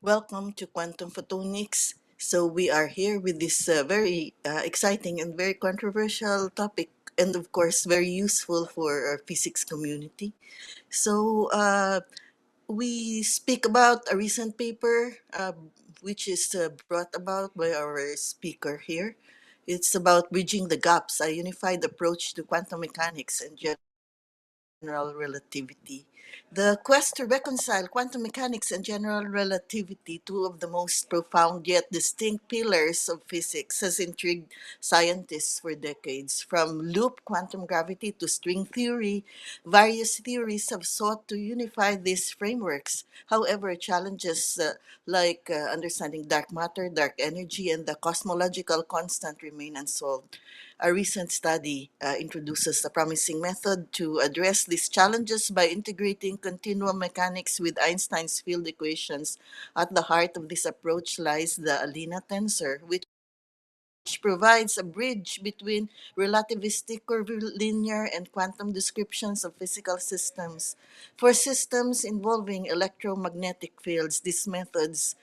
Welcome to Quantum Photonics. So, we are here with this very exciting and very controversial topic, and of course, very useful for our physics community. So, we speak about a recent paper which is brought about by our speaker here. It's about bridging the gaps, a unified approach to quantum mechanics and general relativity. The quest to reconcile quantum mechanics and general relativity, two of the most profound yet distinct pillars of physics, has intrigued scientists for decades. From loop quantum gravity to string theory, various theories have sought to unify these frameworks. However, challenges understanding dark matter, dark energy, and the cosmological constant remain unsolved. A recent study introduces a promising method to address these challenges by integrating continuum mechanics with Einstein's field equations. At the heart of this approach lies the Alena tensor, which provides a bridge between relativistic curvilinear and quantum descriptions of physical systems. For systems involving electromagnetic fields, these methods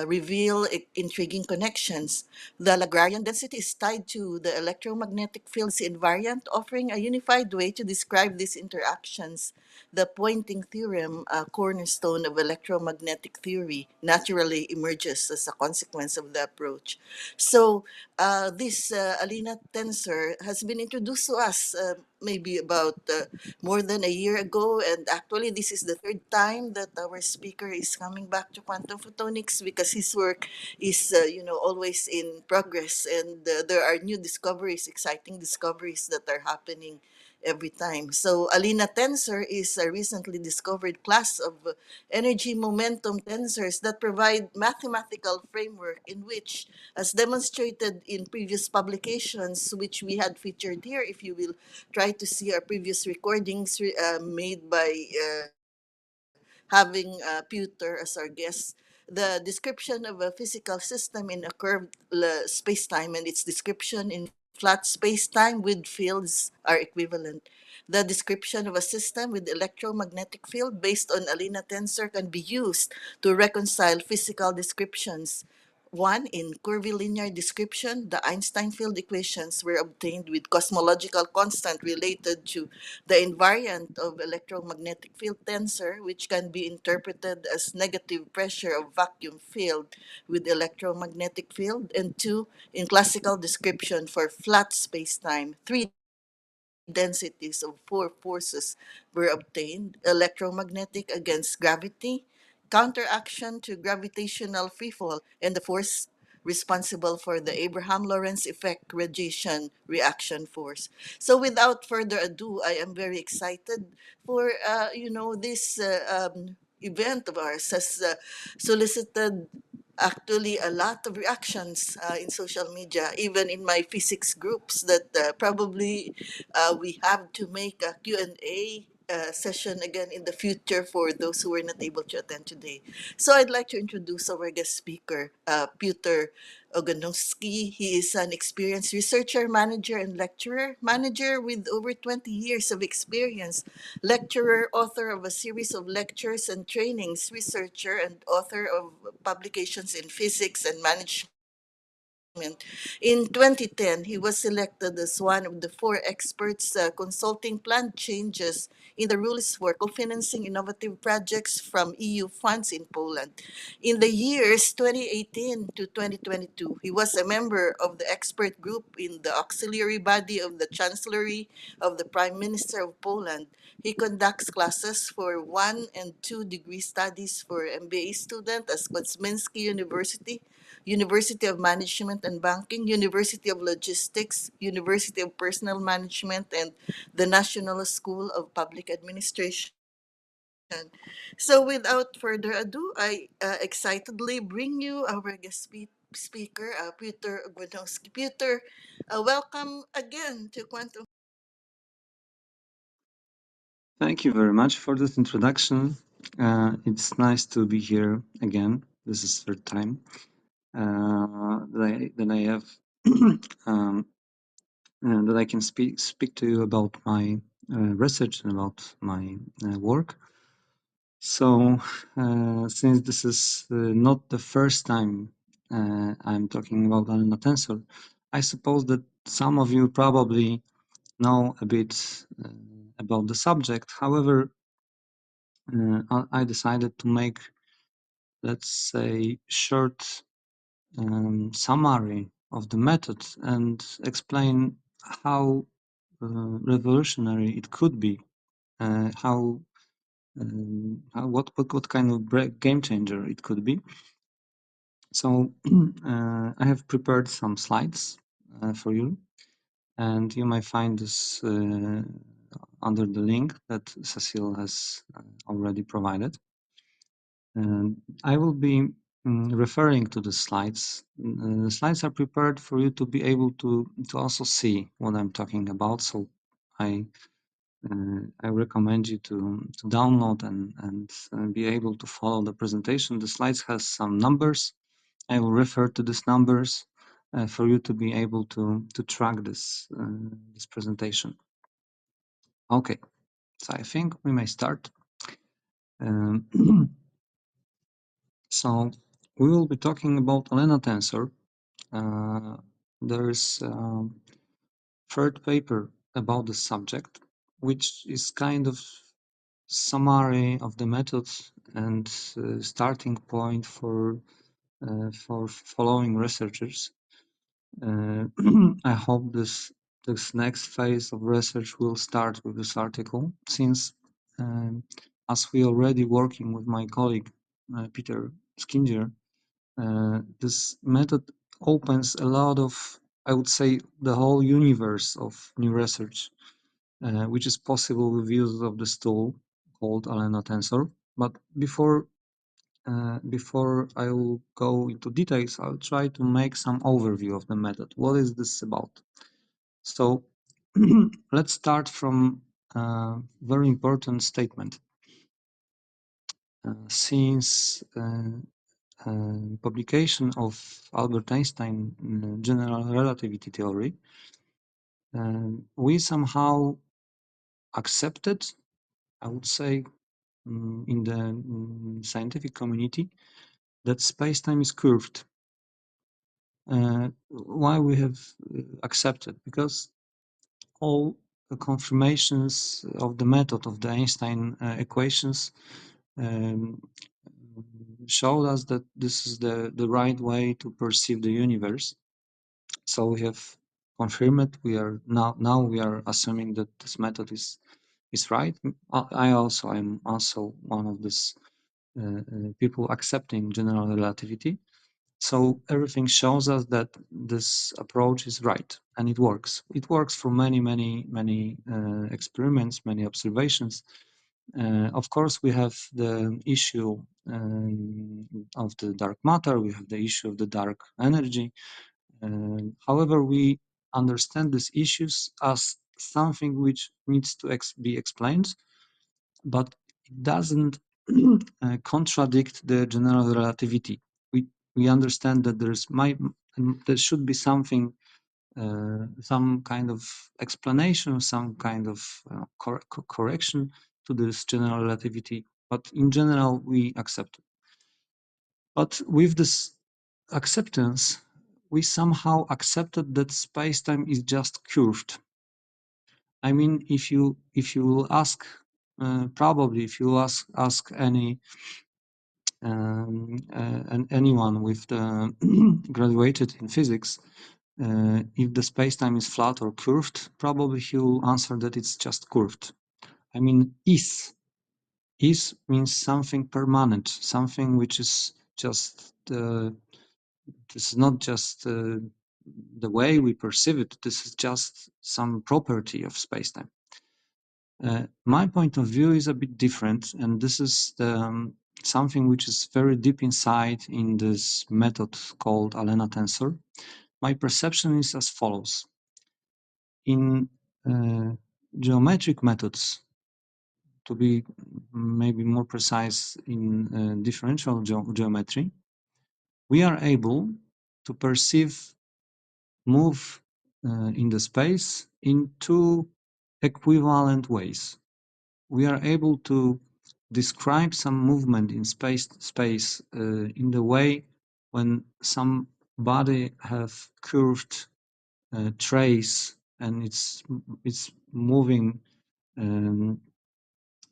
reveal intriguing connections. The Lagrangian density is tied to the electromagnetic field's invariant, offering a unified way to describe these interactions. The Poynting theorem, a cornerstone of electromagnetic theory, naturally emerges as a consequence of the approach. So, this Alena tensor has been introduced to us maybe about more than a year ago, and actually, this is the third time that our speaker is coming back to quantum photonics because his work is, always in progress, and there are new discoveries, exciting discoveries that are happening every time. So Alena tensor is a recently discovered class of energy momentum tensors that provide mathematical framework in which, as demonstrated in previous publications, which we had featured here, if you will try to see our previous recordings made by having Piotr as our guest, the description of a physical system in a curved space-time and its description in flat space-time with fields are equivalent. The description of a system with electromagnetic field based on Alena tensor can be used to reconcile physical descriptions. One, in curvilinear description, the Einstein field equations were obtained with cosmological constant related to the invariant of electromagnetic field tensor, which can be interpreted as negative pressure of vacuum field with electromagnetic field. And two, in classical description for flat spacetime, three densities of four forces were obtained: electromagnetic against gravity, counteraction to gravitational freefall, and the force responsible for the Abraham Lorentz effect radiation reaction force. So without further ado, I am very excited for this event of ours has solicited actually a lot of reactions in social media, even in my physics groups, that probably we have to make a Q&A session again in the future for those who were not able to attend today. So I'd like to introduce our guest speaker, Piotr Ogonowski. He is an experienced researcher, manager, and lecturer, manager with over 20 years of experience, lecturer, author of a series of lectures and trainings, researcher, and author of publications in physics and management. In 2010, he was selected as one of the four experts consulting planned changes in the rules for co-financing innovative projects from EU funds in Poland. In the years 2018 to 2022, he was a member of the expert group in the auxiliary body of the Chancellery of the Prime Minister of Poland. He conducts classes for 1 and 2 degree studies for MBA students at Kozminski University, University of Management and Banking, University of Logistics, University of Personnel Management, and the National School of Public Administration. So without further ado, I excitedly bring you our guest speaker, Piotr Ogonowski. Piotr, welcome again to Quantum. Thank you very much for this introduction. It's nice to be here again. This is third time that I have that I can speak to you about my research and about my work. So, since this is not the first time I'm talking about Alena Tensor, I suppose that some of you probably know a bit about the subject. However, I decided to make, let's say, short summary of the method and explain how revolutionary it could be, what kind of game changer it could be. So I have prepared some slides for you, and you may find this under the link that Cecile has already provided. And I will be referring to the slides. The slides are prepared for you to be able to also see what I'm talking about. So I recommend you to download and be able to follow the presentation. The slides has some numbers. I will refer to these numbers for you to be able to track this presentation. Okay, so I think we may start. Um, so we will be talking about Alena Tensor. There is a third paper about the subject, which is kind of summary of the methods and starting point for following researchers. I hope this next phase of research will start with this article, since as we already working with my colleague Peter Skinger, this method opens a lot of, I would say, the whole universe of new research, which is possible with use of this tool called Alena Tensor. But before I will go into details, I'll try to make some overview of the method. What is this about? So let's start from a very important statement. Since publication of Albert Einstein general relativity theory, we somehow accepted, I would say, in the scientific community, that space-time is curved. Why we have accepted? Because all the confirmations of the method of the Einstein equations um, showed us that this is the right way to perceive the universe. So we have confirmed it. We are now we are assuming that this method is right. I also am also one of these people accepting general relativity. So everything shows us that this approach is right and it works. It works for many experiments, many observations. Of course, we have the issue of the dark matter. We have the issue of the dark energy. However, we understand these issues as something which needs to be explained, but it doesn't contradict the general relativity. We understand that there should be something, some kind of explanation, some kind of correction to this general relativity. But in general, we accept it. But with this acceptance, we somehow accepted that space-time is just curved. I mean, if you will ask, probably if you ask anyone with the graduated in physics, if the space-time is flat or curved, probably he will answer that it's just curved. I mean, is means something permanent, something which is just this is not just the way we perceive it. This is just some property of space-time. My point of view is a bit different, and this is something which is very deep inside in this method called Alena Tensor. My perception is as follows. In geometric methods, to be maybe more precise in differential geometry, we are able to perceive move in the space in two equivalent ways. We are able to describe some movement in space in the way when some body have curved trace and it's moving um,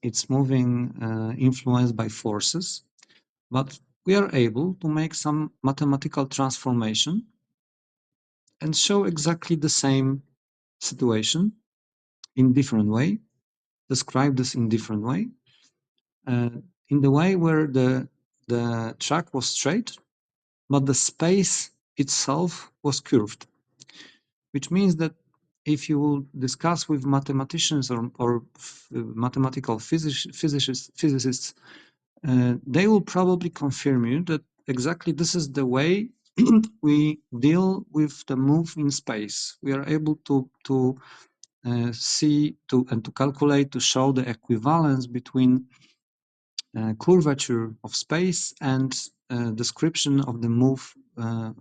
influenced by forces, but we are able to make some mathematical transformation and show exactly the same situation in different way, describe this in different way, uh, in the way where the track was straight, but the space itself was curved, which means that if you will discuss with mathematicians or mathematical physicists, they will probably confirm you that exactly this is the way we deal with the move in space. We are able to see and to calculate, to show the equivalence between curvature of space and description of the move on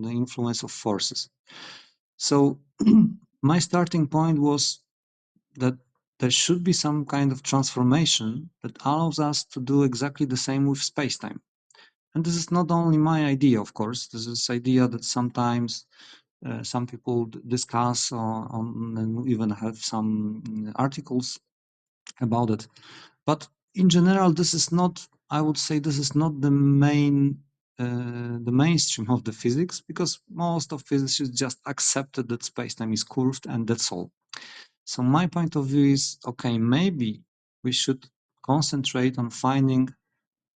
the influence of forces. So my starting point was that there should be some kind of transformation that allows us to do exactly the same with spacetime. And this is not only my idea, of course. This is idea that sometimes some people discuss and even have some articles about it. But in general, this is not, I would say, this is not the mainstream of the physics, because most of physicists just accepted that spacetime is curved and that's all. So my point of view is, okay, maybe we should concentrate on finding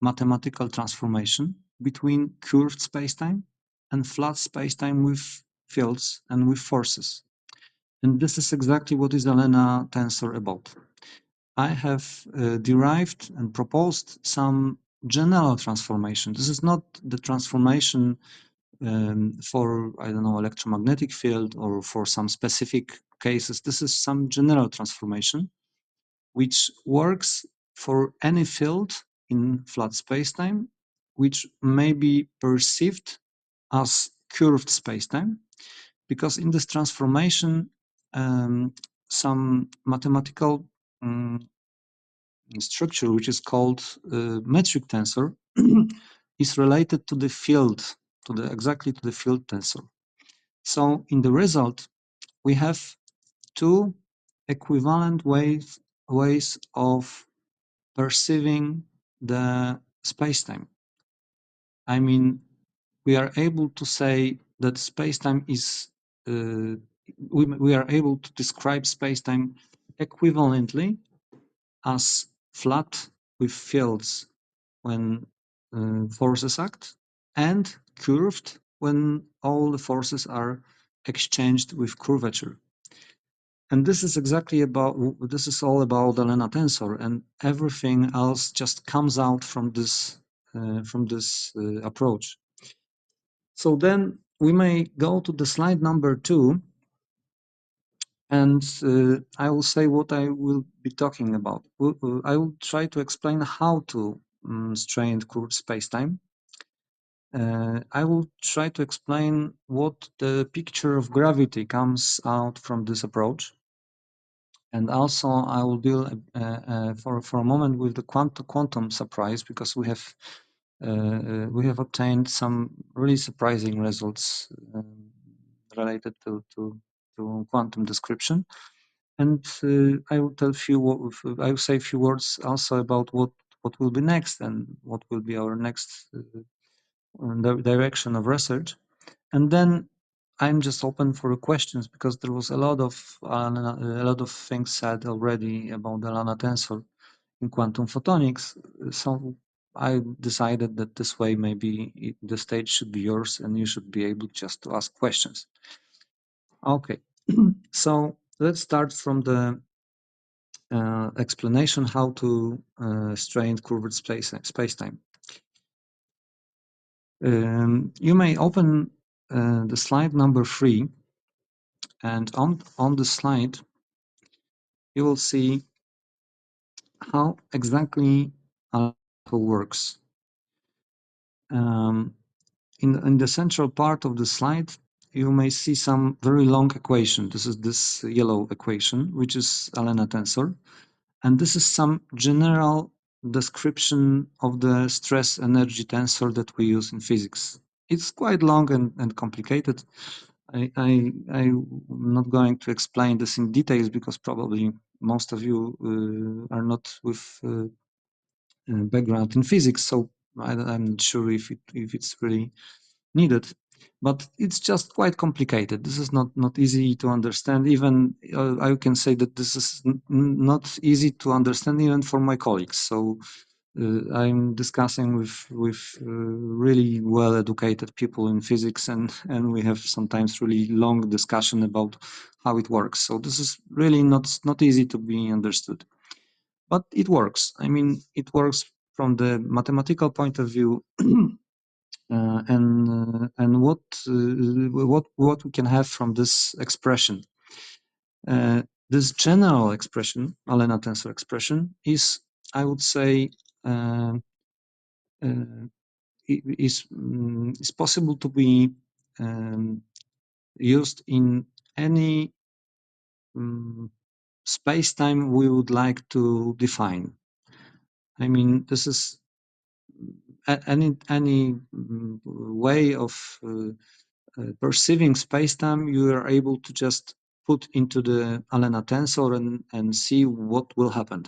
mathematical transformation between curved spacetime and flat spacetime with fields and with forces. And this is exactly what is Alena Tensor about. I have derived and proposed some general transformation. This is not the transformation for, I don't know, electromagnetic field or for some specific cases. This is some general transformation which works for any field in flat spacetime, which may be perceived as curved spacetime, because in this transformation, some mathematical structure, which is called metric tensor, is related to the field, exactly to the field tensor. So in the result, we have two equivalent ways of perceiving the spacetime. I mean, we are able to say that spacetime is, we are able to describe spacetime equivalently as flat with fields when forces act, and curved when all the forces are exchanged with curvature. And this is all about Alena Tensor, and everything else just comes out from this approach. So then we may go to the slide number 2, and I will say what I will be talking about. I will try to explain how to strain curved spacetime. I will try to explain what the picture of gravity comes out from this approach. And also I will deal for a moment with the quantum surprise, because we have obtained some really surprising results related to quantum description. And I will say a few words also about what will be next and what will be our next direction of research. And then I'm just open for questions, because there was a lot of things said already about the Alena tensor in quantum photonics. So I decided that this way maybe the stage should be yours and you should be able just to ask questions. Okay, so let's start from the explanation how to strain curved spacetime. You may open the slide number 3, and on the slide you will see how exactly Alena works. In the central part of the slide, you may see some very long equation. This is this yellow equation, which is Alena tensor. And this is some general description of the stress energy tensor that we use in physics. It's quite long and complicated. I'm not going to explain this in details because probably most of you are not with background in physics, so I'm not sure if it's really needed. But it's just quite complicated. This is not easy to understand. Even I can say that this is not easy to understand even for my colleagues. So I'm discussing with really well educated people in physics, and we have sometimes really long discussion about how it works. So this is really not easy to be understood, but it works. I mean, it works from the mathematical point of view. And what we can have from this expression. This general expression, Alena tensor expression, is, I would say, uh, uh, is possible to be used in any space-time we would like to define. I mean, this is any way of perceiving space-time you are able to just put into the Alena tensor and see what will happen.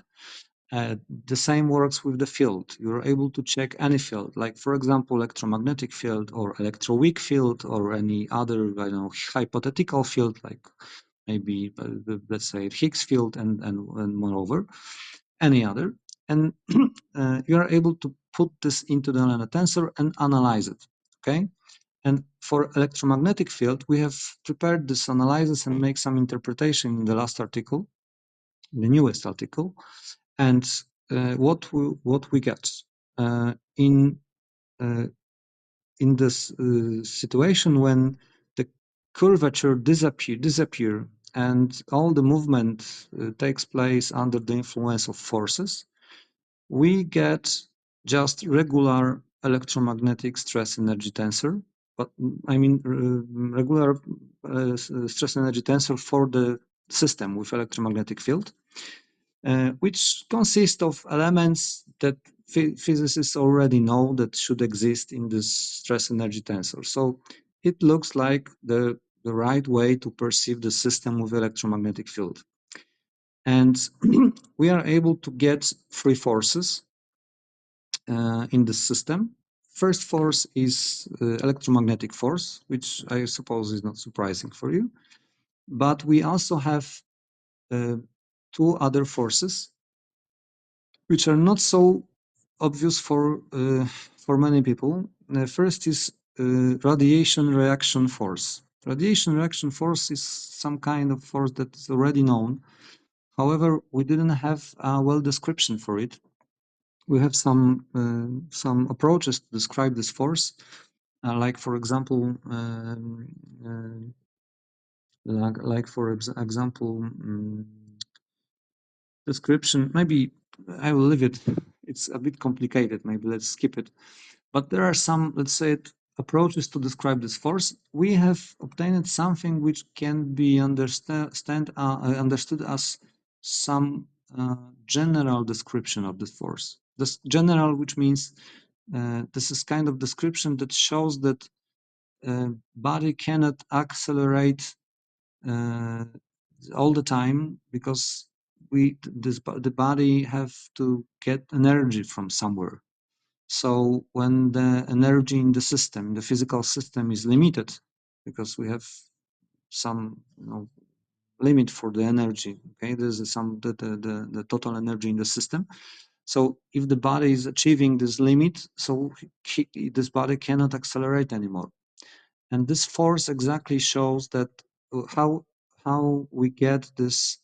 The same works with the field. You're able to check any field, like for example, electromagnetic field or electroweak field or any other, I don't know, hypothetical field, like maybe let's say Higgs field and moreover, any other. And you are able to put this into the Alena tensor and analyze it. Okay. And for electromagnetic field, we have prepared this analysis and make some interpretation in the last article, the newest article. And what we get in this situation when the curvature disappear and all the movement takes place under the influence of forces, we get just regular electromagnetic stress energy tensor. But I mean regular stress energy tensor for the system with electromagnetic field, which consists of elements that physicists already know that should exist in this stress energy tensor. So it looks like the right way to perceive the system with electromagnetic field. And we are able to get three forces in the system. First force is electromagnetic force, which I suppose is not surprising for you. But we also have two other forces which are not so obvious for many people. First is radiation reaction force. Radiation reaction force is some kind of force that is already known. However, we didn't have a well description for it. We have some approaches to describe this force, like for example, description. Maybe I will leave it. It's a bit complicated. Maybe let's skip it. But there are some, let's say, approaches to describe this force. We have obtained something which can be understood as some general description of this force. This general, which means this is kind of description that shows that body cannot accelerate uh, all the time because the body have to get energy from somewhere. So when the energy in the system, the physical system, is limited, because we have some limit for the energy. Okay, there's some the total energy in the system. So if the body is achieving this limit, so this body cannot accelerate anymore. And this force exactly shows that how we get this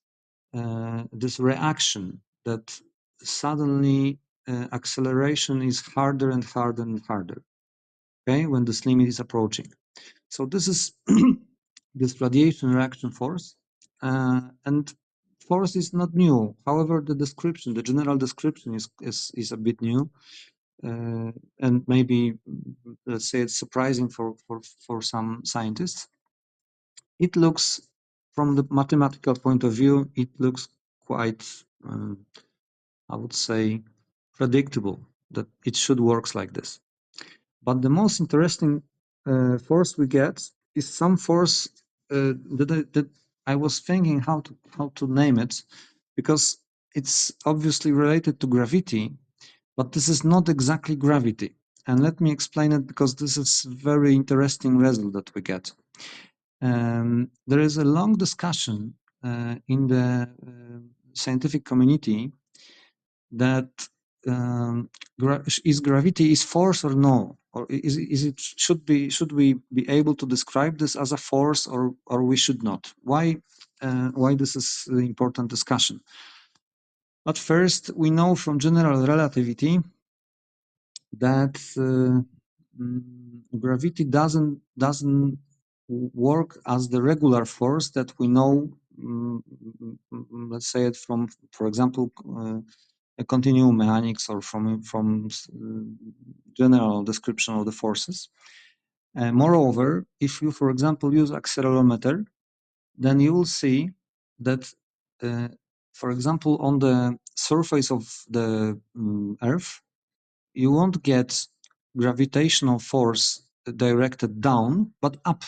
this reaction that suddenly acceleration is harder and harder and harder. Okay, when this limit is approaching. So this is this radiation reaction force, and force is not new. However, the description, the general description, is a bit new, and maybe let's say it's surprising for some scientists. It looks, from the mathematical point of view, it looks quite uh, I would say, predictable that it should work like this. But the most interesting force we get is some force that I was thinking how to name it, because it's obviously related to gravity, but this is not exactly gravity. And let me explain it, because this is very interesting result that we get. There is a long discussion in the scientific community that is gravity is force or no, or is it should we be able to describe this as a force, or we should not? Why this is an important discussion? But first, we know from general relativity that gravity doesn't work as the regular force that we know. Let's say it from, for example, a continuum mechanics, or from general description of the forces. Moreover, if you, for example, use accelerometer, then you will see that, for example, on the surface of the Earth, you won't get gravitational force directed down, but up.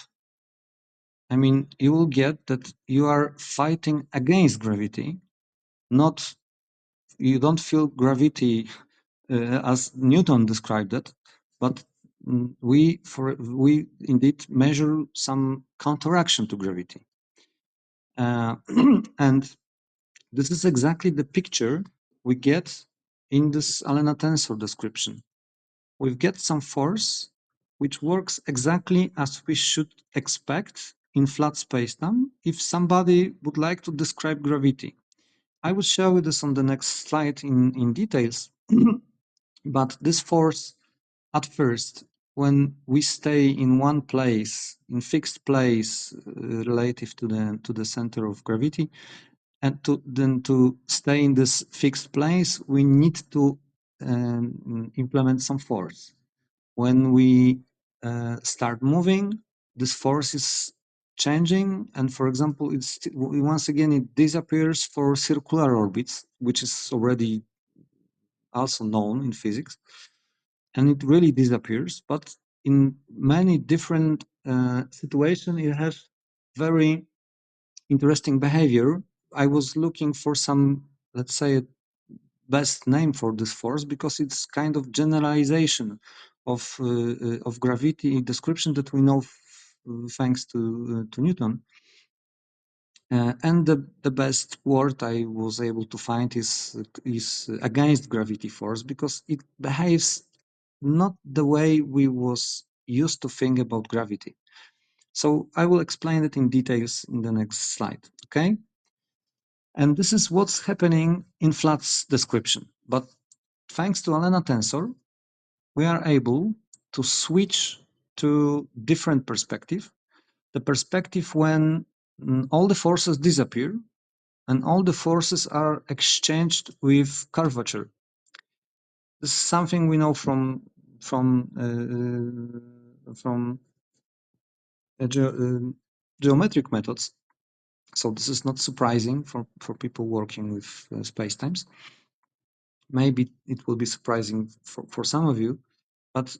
I mean, you will get that you are fighting against gravity, not, you don't feel gravity as Newton described it, but we indeed measure some counteraction to gravity. And this is exactly the picture we get in this Alena tensor description. We get some force which works exactly as we should expect in flat spacetime if somebody would like to describe gravity. I will show you this on the next slide in details, but this force at first, when we stay in one place, in fixed place relative to the center of gravity, and to stay in this fixed place, we need to implement some force. When we start moving, this force is changing, and for example, it's once again it disappears for circular orbits, which is already also known in physics, and it really disappears. But in many different situations, it has very interesting behavior. I was looking for some, let's say, best name for this force, because it's kind of generalization of gravity description that we know thanks to Newton. And the best word I was able to find is against gravity force, because it behaves not the way we was used to think about gravity. So I will explain it in details in the next slide, okay? And this is what's happening in Flat's description. But thanks to Alena tensor, we are able to switch to different perspective, the perspective when all the forces disappear and all the forces are exchanged with curvature. This is something we know from geometric methods. So this is not surprising for people working with spacetimes. Maybe it will be surprising for some of you, but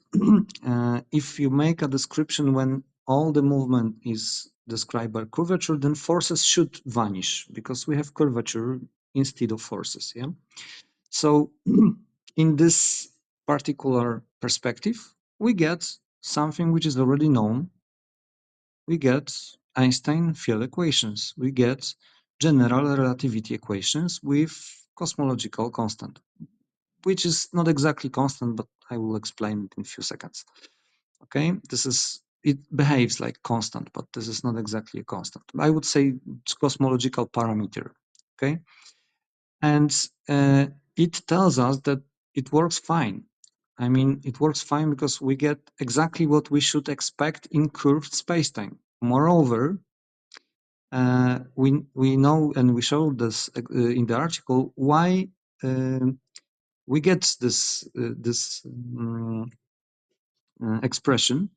if you make a description when all the movement is described by curvature, then forces should vanish because we have curvature instead of forces. Yeah. So in this particular perspective, we get something which is already known. We get Einstein field equations. We get general relativity equations with cosmological constant, which is not exactly constant, but I will explain it in a few seconds. Okay, it behaves like constant, but this is not exactly a constant. I would say it's cosmological parameter. Okay, and it tells us that it works fine. I mean, it works fine because we get exactly what we should expect in curved spacetime. Moreover, we know, and we showed this in the article, why we get this expression,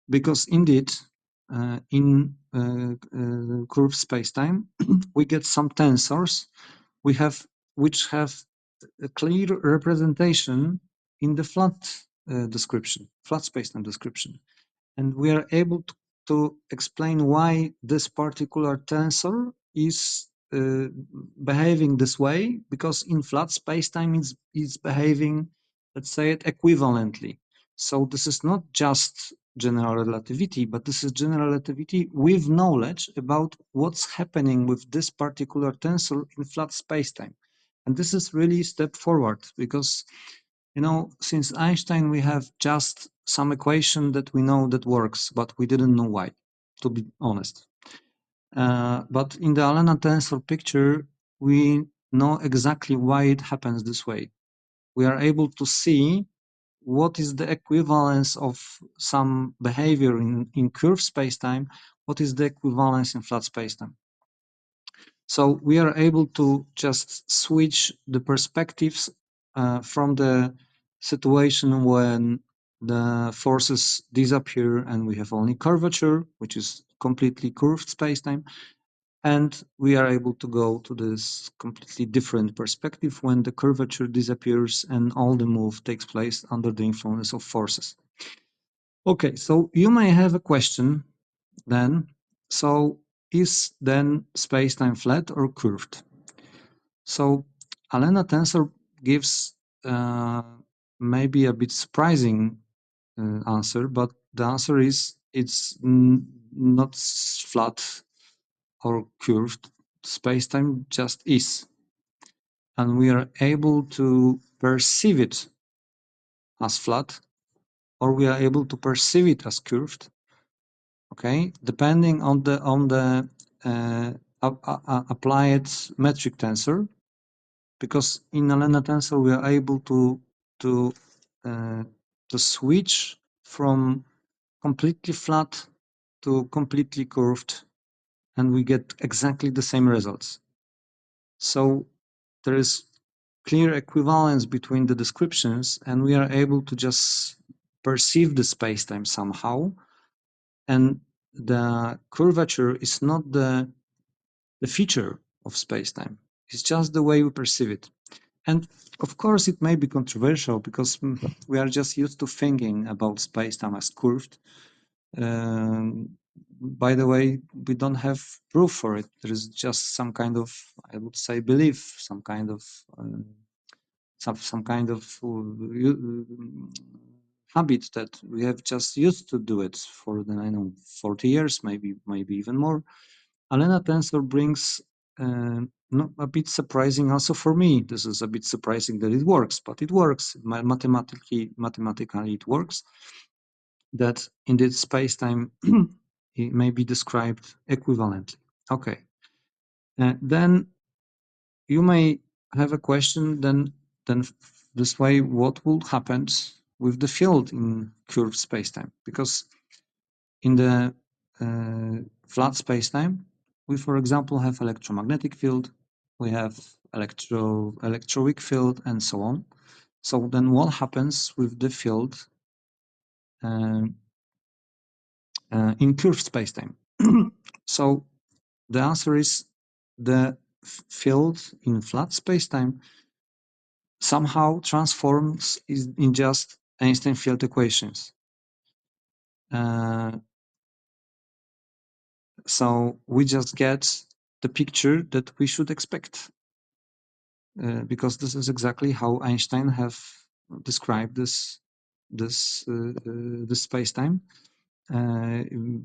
because indeed in curved spacetime we get some tensors. We have which have a clear representation in the flat description, flat spacetime description. And we are able to explain why this particular tensor is behaving this way, because in flat spacetime it's behaving, let's say it equivalently. So this is not just general relativity, but this is general relativity with knowledge about what's happening with this particular tensor in flat spacetime. And this is really a step forward, because since Einstein, we have just some equation that we know that works, but we didn't know why, to be honest. But in the Alena tensor picture, we know exactly why it happens this way. We are able to see what is the equivalence of some behavior in curved spacetime, what is the equivalence in flat spacetime. So we are able to just switch the perspectives from the situation when the forces disappear and we have only curvature, which is completely curved spacetime, and we are able to go to this completely different perspective when the curvature disappears and all the move takes place under the influence of forces. Okay, so you may have a question then. So is then spacetime flat or curved? So Alena Tensor gives maybe a bit surprising answer, but the answer is it's not flat or curved. Spacetime just is, and we are able to perceive it as flat, or we are able to perceive it as curved. Okay, depending on the applied metric tensor. Because in Alena tensor we are able to uh, to switch from completely flat to completely curved, and we get exactly the same results. So there is clear equivalence between the descriptions, and we are able to just perceive the spacetime somehow, and the curvature is not the feature of spacetime. It's just the way we perceive it. And of course, it may be controversial because we are just used to thinking about spacetime as curved. By the way, we don't have proof for it. There is just some kind of, I would say, belief, some kind of habit that we have just used to do it for the 40 years, maybe even more. Alena Tensor brings not a bit surprising also for me. This is a bit surprising that it works, but it works. Mathematically it works. That in this space-time it may be described equivalently. Okay. Then you may have a question then this way, what will happen with the field in curved spacetime? Because in the flat spacetime, we, for example, have electromagnetic field, we have electroweak field, and so on. So then what happens with the field in curved spacetime? So the answer is the field in flat spacetime somehow transforms in just Einstein field equations. So we just get the picture that we should expect, because this is exactly how Einstein have described this space-time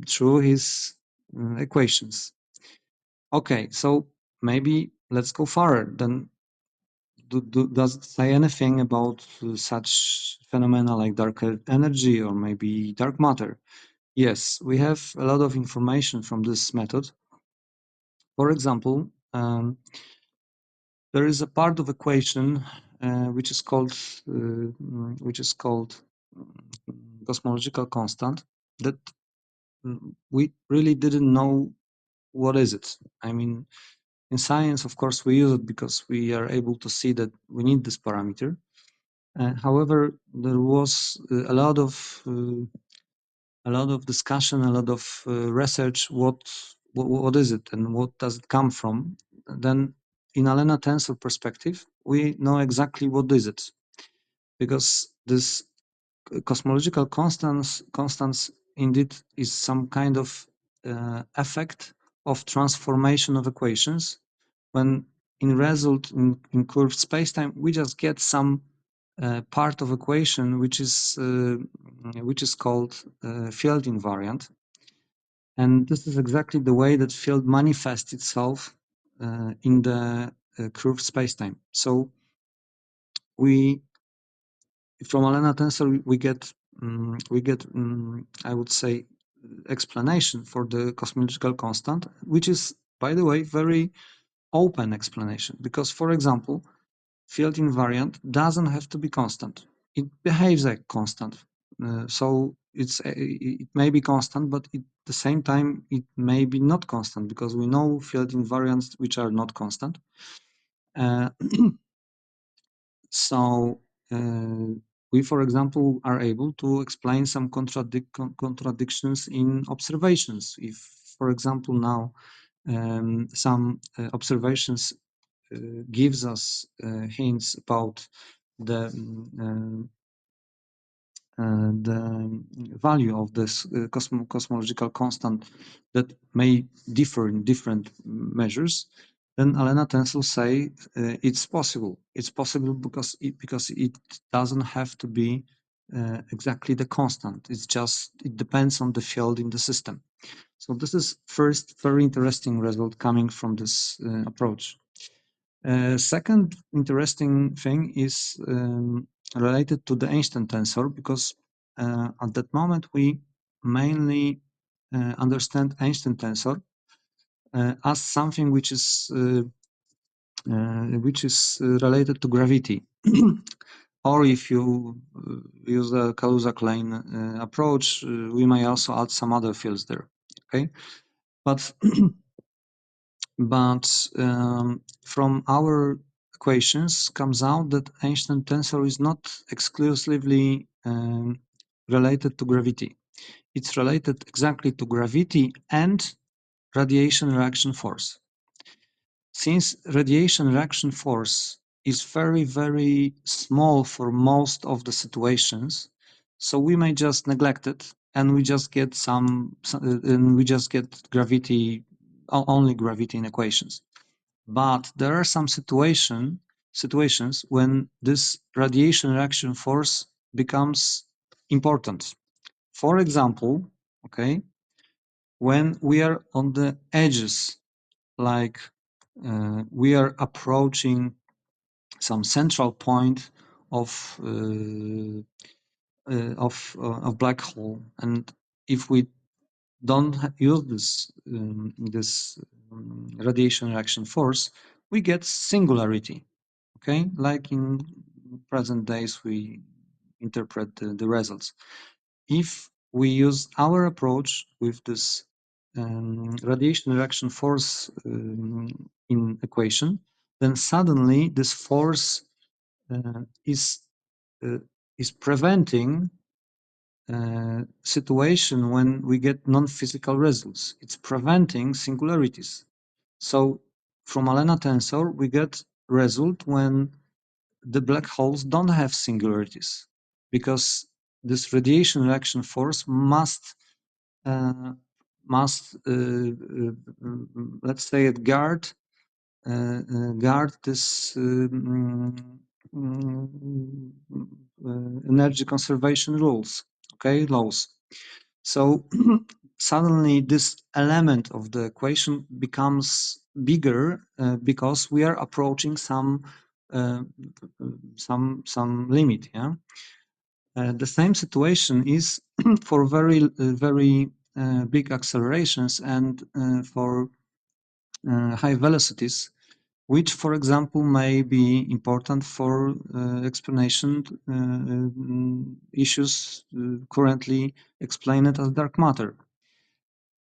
through his equations. Okay, so maybe let's go further. Then, does it say anything about such phenomena like dark energy or maybe dark matter? Yes, we have a lot of information from this method. For example, there is a part of equation which is called cosmological constant that we really didn't know what is it. I mean, in science, of course, we use it because we are able to see that we need this parameter. However, there was a lot of discussion, a lot of research. What is it, and what does it come from? Then in Alena Tensor perspective, we know exactly what is it, because this cosmological constants indeed is some kind of effect of transformation of equations. When in result in curved spacetime, we just get some part of equation which is called field invariant, and this is exactly the way that field manifests itself in the curved spacetime. So we from Alena Tensor we get I would say explanation for the cosmological constant, which is, by the way, very open explanation, because, for example, field invariant doesn't have to be constant. It behaves like constant. So it may be constant, but at the same time it may be not constant, because we know field invariants which are not constant. Uh, so we, for example, are able to explain some contradictions in observations. If, for example, now some observations gives us hints about the the value of this cosmological constant that may differ in different measures, then Alena Tensor say it's possible. It's possible because it doesn't have to be exactly the constant. It depends on the field in the system. So this is first very interesting result coming from this approach. Second interesting thing is related to the Einstein tensor, because at that moment we mainly understand Einstein tensor as something which is related to gravity, or if you use the Kaluza-Klein approach, we may also add some other fields there. Okay, but from our equations comes out that Einstein tensor is not exclusively related to gravity. It's related exactly to gravity and radiation reaction force. Since radiation reaction force is very, very small for most of the situations, so we may just neglect it and we just get gravity, only gravity in equations. But there are some situations when this radiation reaction force becomes important. For example, okay, when we are on the edges, like we are approaching some central point of black hole, and if we don't use this radiation reaction force, we get singularity. Okay, like in present days we interpret the results. If we use our approach with this radiation reaction force in equation, then suddenly this force uh, is uh, is preventing situation when we get non-physical results. It's preventing singularities. So from Alena tensor, we get result when the black holes don't have singularities, because this radiation reaction force must uh, let's say it guard this energy conservation rules, okay, laws. So suddenly this element of the equation becomes bigger because we are approaching uh, some limit. Yeah. The same situation is for very big accelerations and for high velocities, which, for example, may be important for explanation issues currently explained as dark matter.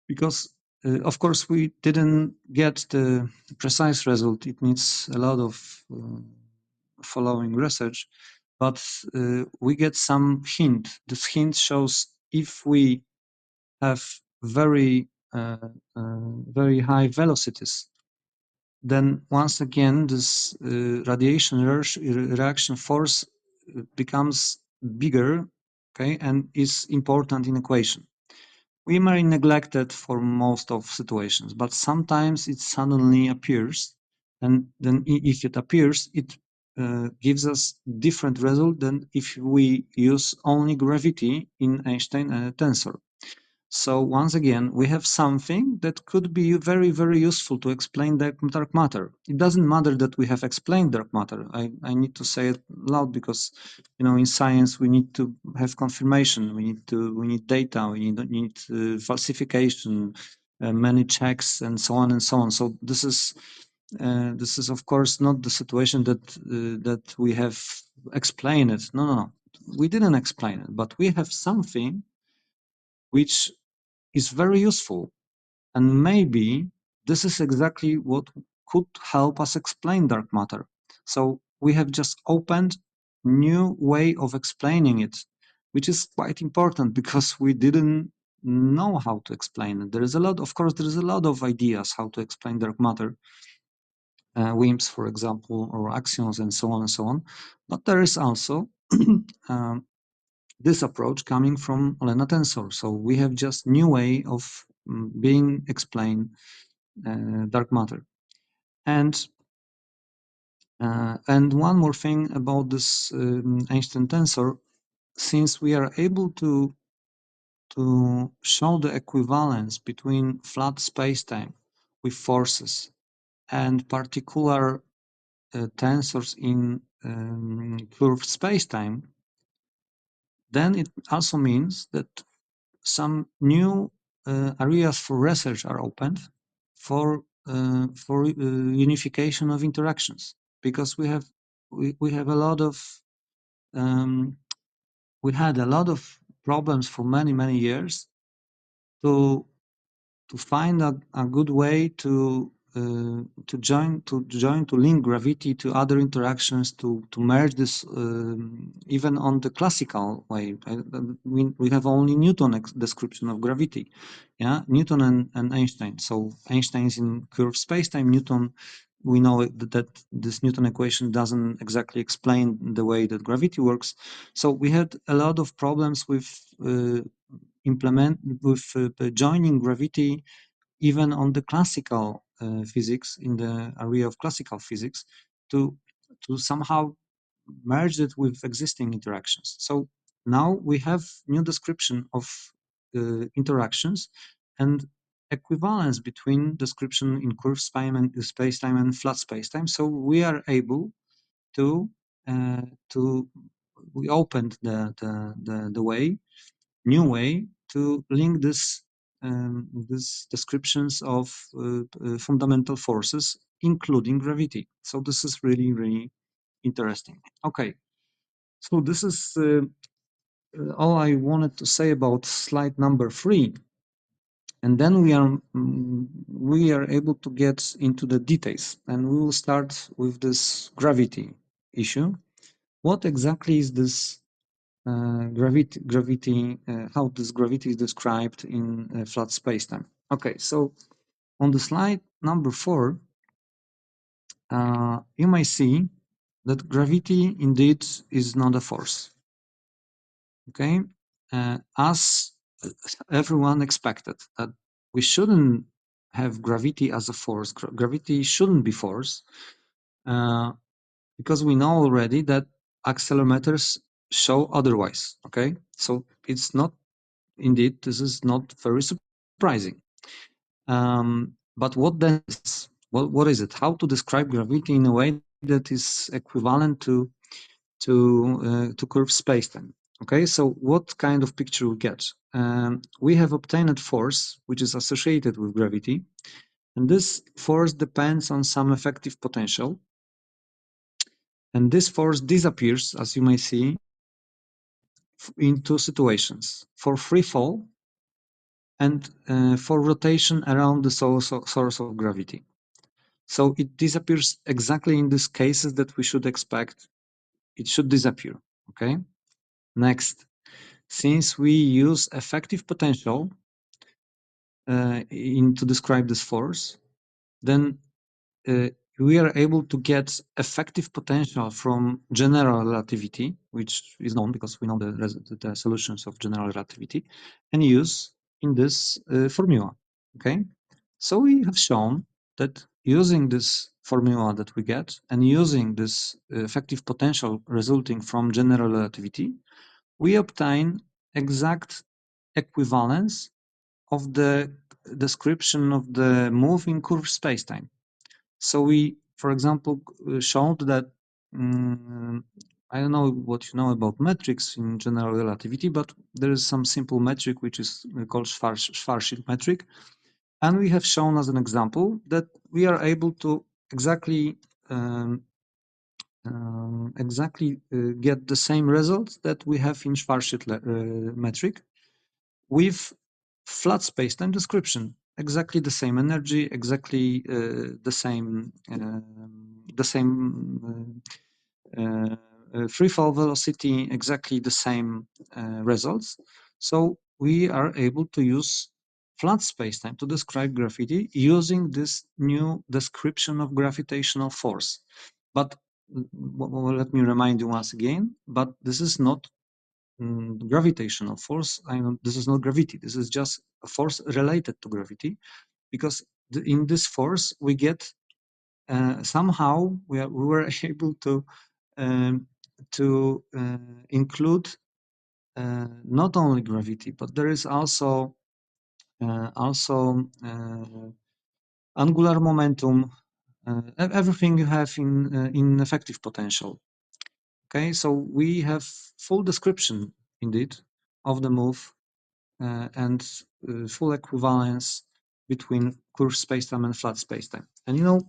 Because, of course, we didn't get the precise result. It needs a lot of following research, but we get some hint. This hint shows if we have very high velocities, then once again this radiation reaction force becomes bigger, okay, and is important in equation. We may neglect it for most of situations, but sometimes it suddenly appears, and then if it appears, it gives us different result than if we use only gravity in Einstein tensor. So once again, we have something that could be very, very useful to explain dark matter. It doesn't matter that we have explained dark matter. I need to say it loud because, in science we need to have confirmation. We need data. We need falsification, many checks, and so on and so on. So this is of course not the situation that we have explained it. No, no, no. We didn't explain it, but we have something which is very useful. And maybe this is exactly what could help us explain dark matter. So we have just opened new way of explaining it, which is quite important because we didn't know how to explain it. There is a lot, of course, there is a lot of ideas how to explain dark matter, WIMPs, for example, or axioms, and so on and so on. But there is also um, this approach coming from Alena Tensor. So we have just new way of being explained dark matter. And one more thing about this Einstein tensor, since we are able to show the equivalence between flat spacetime with forces and particular tensors in curved spacetime, then it also means that some new areas for research are opened for unification of interactions, because we have a lot of um, we had a lot of problems for many years to find a good way to link gravity to other interactions, to merge this even on the classical way. We have only Newton description of gravity, yeah, Newton and Einstein. So Einstein is in curved spacetime. Newton, we know that this Newton equation doesn't exactly explain the way that gravity works. So we had a lot of problems with joining gravity even on the classical physics, in the area of classical physics, to somehow merge it with existing interactions. So now we have new description of interactions and equivalence between description in curved space-time and flat space-time. So we are able to uh, to we opened the way, new way to link this descriptions of fundamental forces, including gravity. So this is really, really interesting. Okay, so this is all I wanted to say about slide number 3, and then we are able to get into the details, and we will start with this gravity issue. What exactly is this how this gravity is described in flat spacetime? Okay, so on the slide number 4, you may see that gravity indeed is not a force. Okay, as everyone expected, that we shouldn't have gravity as a force. Gravity shouldn't be force, because we know already that accelerometers show otherwise. Okay, so it's not, indeed, this is not very surprising. But what then is, what is it? How to describe gravity in a way that is equivalent to curved spacetime? Okay, so what kind of picture we get? We have obtained force which is associated with gravity, and this force depends on some effective potential, and this force disappears, as you may see, in two situations: for free fall and for rotation around the source of gravity. So it disappears exactly in these cases that we should expect it should disappear. Okay. Next, since we use effective potential to describe this force, then uh, we are able to get effective potential from general relativity, which is known because we know the solutions of general relativity, and use in this formula. Okay, so we have shown that using this formula that we get and using this effective potential resulting from general relativity, we obtain exact equivalence of the description of the moving curve spacetime. So we, for example, showed that I don't know what you know about metrics in general relativity, but there is some simple metric which is called Schwarzschild metric, and we have shown as an example that we are able to exactly get the same results that we have in Schwarzschild metric with flat space-time description. Exactly the same energy, exactly the same free fall velocity, exactly the same results. So we are able to use flat spacetime to describe gravity using this new description of gravitational force. But let me remind you once again, but this is not gravitational force. This is not gravity. This is just a force related to gravity, because in this force we get somehow we were able um, to include not only gravity, but there is also angular momentum, everything you have in effective potential. Okay, so we have full description indeed of the move and full equivalence between curved spacetime and flat spacetime. And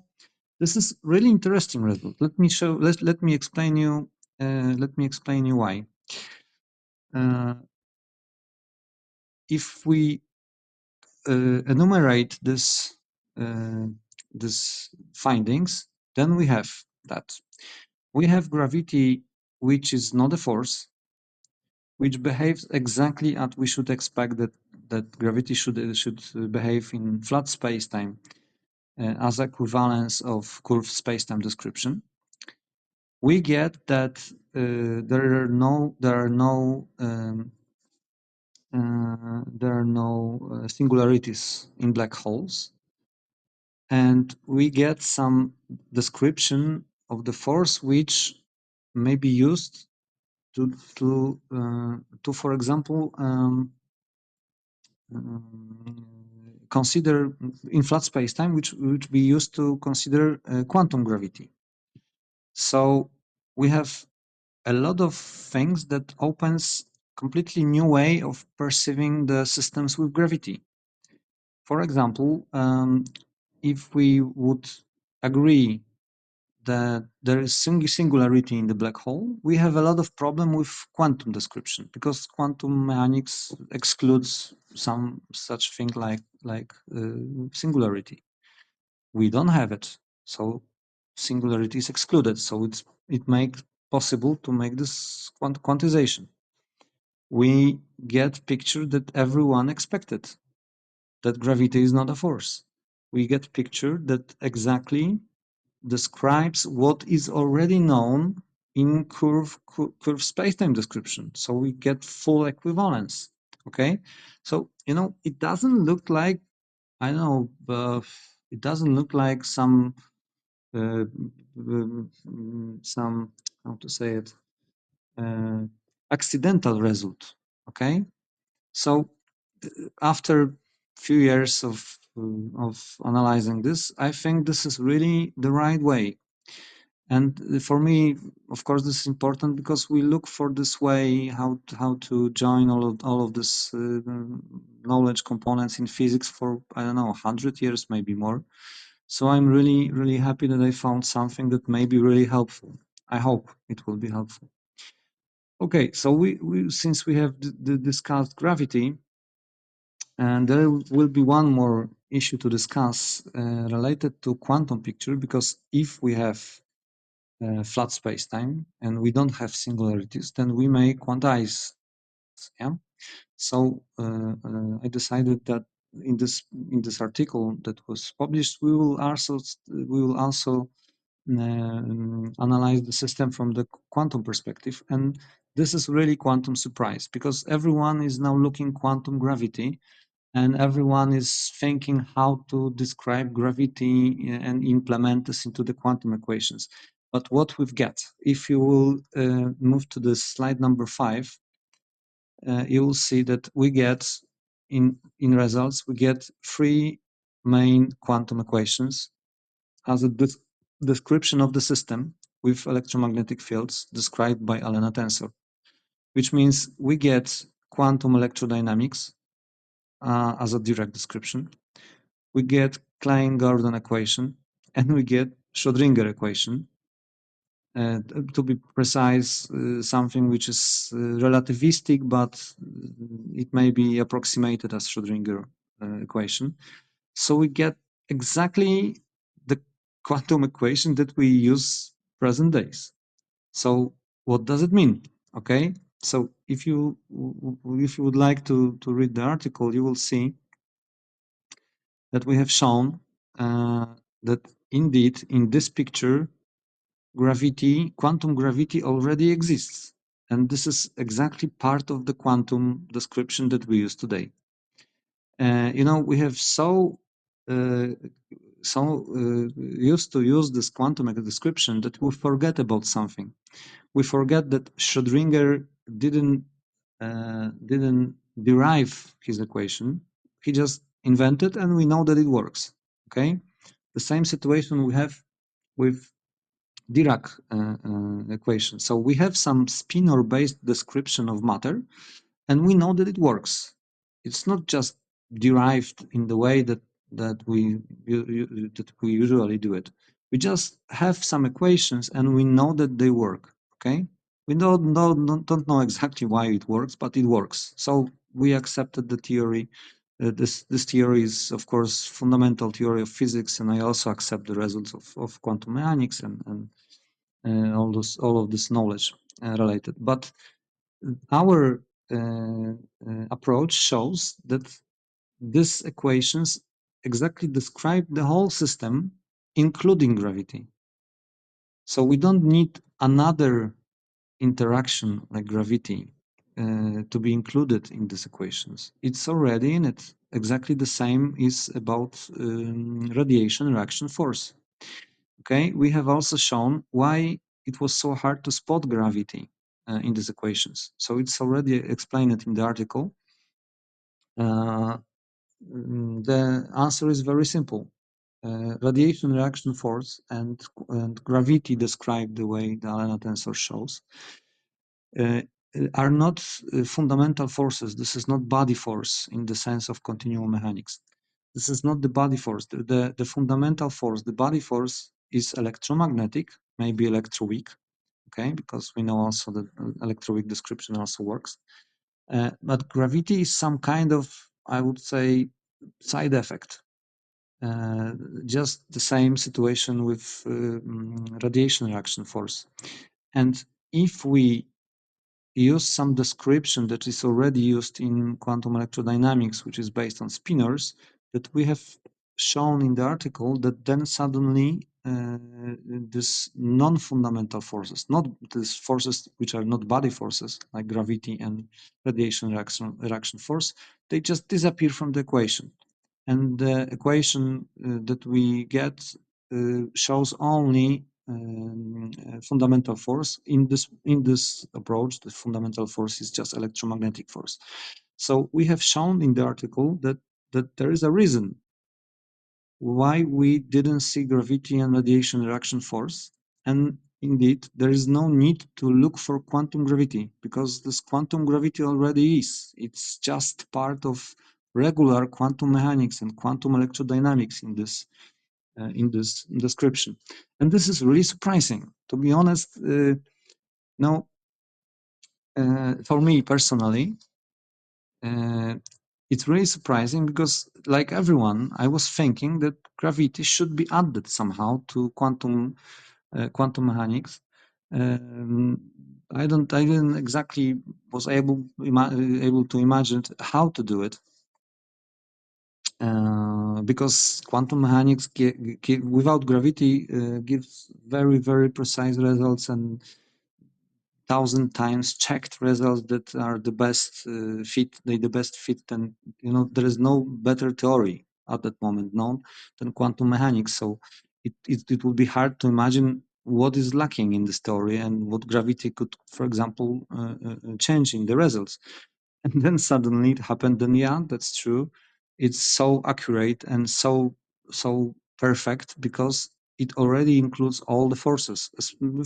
this is really interesting result. Let me show. Let me explain you. Let me explain you why. Uh, if we enumerate this findings, then we have that we have gravity, which is not a force, which behaves exactly as we should expect that gravity should behave in flat spacetime as equivalence of curved spacetime description. We get that there are no singularities in black holes, and we get some description of the force which may be used to for example consider in flat spacetime, which we used to consider quantum gravity. So we have a lot of things that opens completely new way of perceiving the systems with gravity. For example, if we would agree that there is singularity in the black hole, we have a lot of problem with quantum description, because quantum mechanics excludes some such thing like singularity. We don't have it, so singularity is excluded. So it makes possible to make this quantization. We get picture that everyone expected, that gravity is not a force. We get picture that exactly describes what is already known in curve spacetime description. So we get full equivalence. Okay, so it doesn't look like, I don't know, it doesn't look like some how to say it, accidental result. Okay, so after few years of analyzing this, I think this is really the right way. And for me, of course, this is important because we look for this way how to join all of this knowledge components in physics for, I don't know, 100 years, maybe more. So I'm really happy that I found something that may be really helpful. I hope it will be helpful. Okay, so we since we have discussed gravity, and there will be one more issue to discuss related to quantum picture, because if we have flat space-time and we don't have singularities, then we may quantize. Yeah. So I decided that in this article that was published, we will also analyze the system from the quantum perspective, and this is really quantum surprise because everyone is now looking quantum gravity, and everyone is thinking how to describe gravity and implement this into the quantum equations. But what we've got, if you will move to the slide number 5, you will see that we get in results we get 3 main quantum equations as a description of the system with electromagnetic fields described by Alena Tensor, which means we get quantum electrodynamics as a direct description, we get Klein-Gordon equation, and we get Schrödinger equation. To be precise, something which is relativistic, but it may be approximated as Schrödinger equation. So we get exactly the quantum equation that we use present days. So what does it mean? Okay, so if you would like to read the article, you will see that we have shown that indeed in this picture quantum gravity already exists, and this is exactly part of the quantum description that we use today. We have used to use this quantum description that we forget about something. We forget that Schrödinger didn't derive his equation. He just invented, and we know that it works. Okay, the same situation we have with Dirac equation. So we have some spinor-based description of matter, and we know that it works. It's not just derived in the way that we usually do it. We just have some equations, and we know that they work. Okay, we don't know exactly why it works, but it works. So we accepted the theory. This theory is, of course, fundamental theory of physics, and I also accept the results of quantum mechanics and all of this knowledge related. But our approach shows that these equations exactly describe the whole system, including gravity. So we don't need another interaction like gravity to be included in these equations. It's already in it. Exactly the same is about radiation reaction force. Okay, we have also shown why it was so hard to spot gravity in these equations. So it's already explained in the article. The answer is very simple. Radiation reaction force and gravity described the way the Alena tensor shows uh, are not fundamental forces. This is not body force in the sense of continuum mechanics. This is not the body force. The fundamental force, the body force, is electromagnetic, maybe electroweak, okay, because we know also that electroweak description also works. But gravity is some kind of, I would say, side effect. Just the same situation with radiation reaction force. And if we use some description that is already used in quantum electrodynamics, which is based on spinors, that we have shown in the article, that then suddenly these non-fundamental forces, not these forces which are not body forces, like gravity and radiation reaction force, they just disappear from the equation. And the equation that we get shows only fundamental force. In this approach, the fundamental force is just electromagnetic force. So we have shown in the article that there is a reason why we didn't see gravity and radiation reaction force, and indeed there is no need to look for quantum gravity, because this quantum gravity already is. It's just part of regular quantum mechanics and quantum electrodynamics in this description. And this is really surprising. To be honest, now, for me personally, uh, it's really surprising because, like everyone, I was thinking that gravity should be added somehow to quantum mechanics. Um, I didn't exactly was able to imagine how to do it. because quantum mechanics without gravity gives very, very precise results and thousand times checked results that are the best fit. They the best fit, and there is no better theory at that moment known than quantum mechanics. So it would be hard to imagine what is lacking in the story and what gravity could, for example, change in the results. And then suddenly it happened. Then yeah, that's true. It's so accurate and so perfect because it already includes all the forces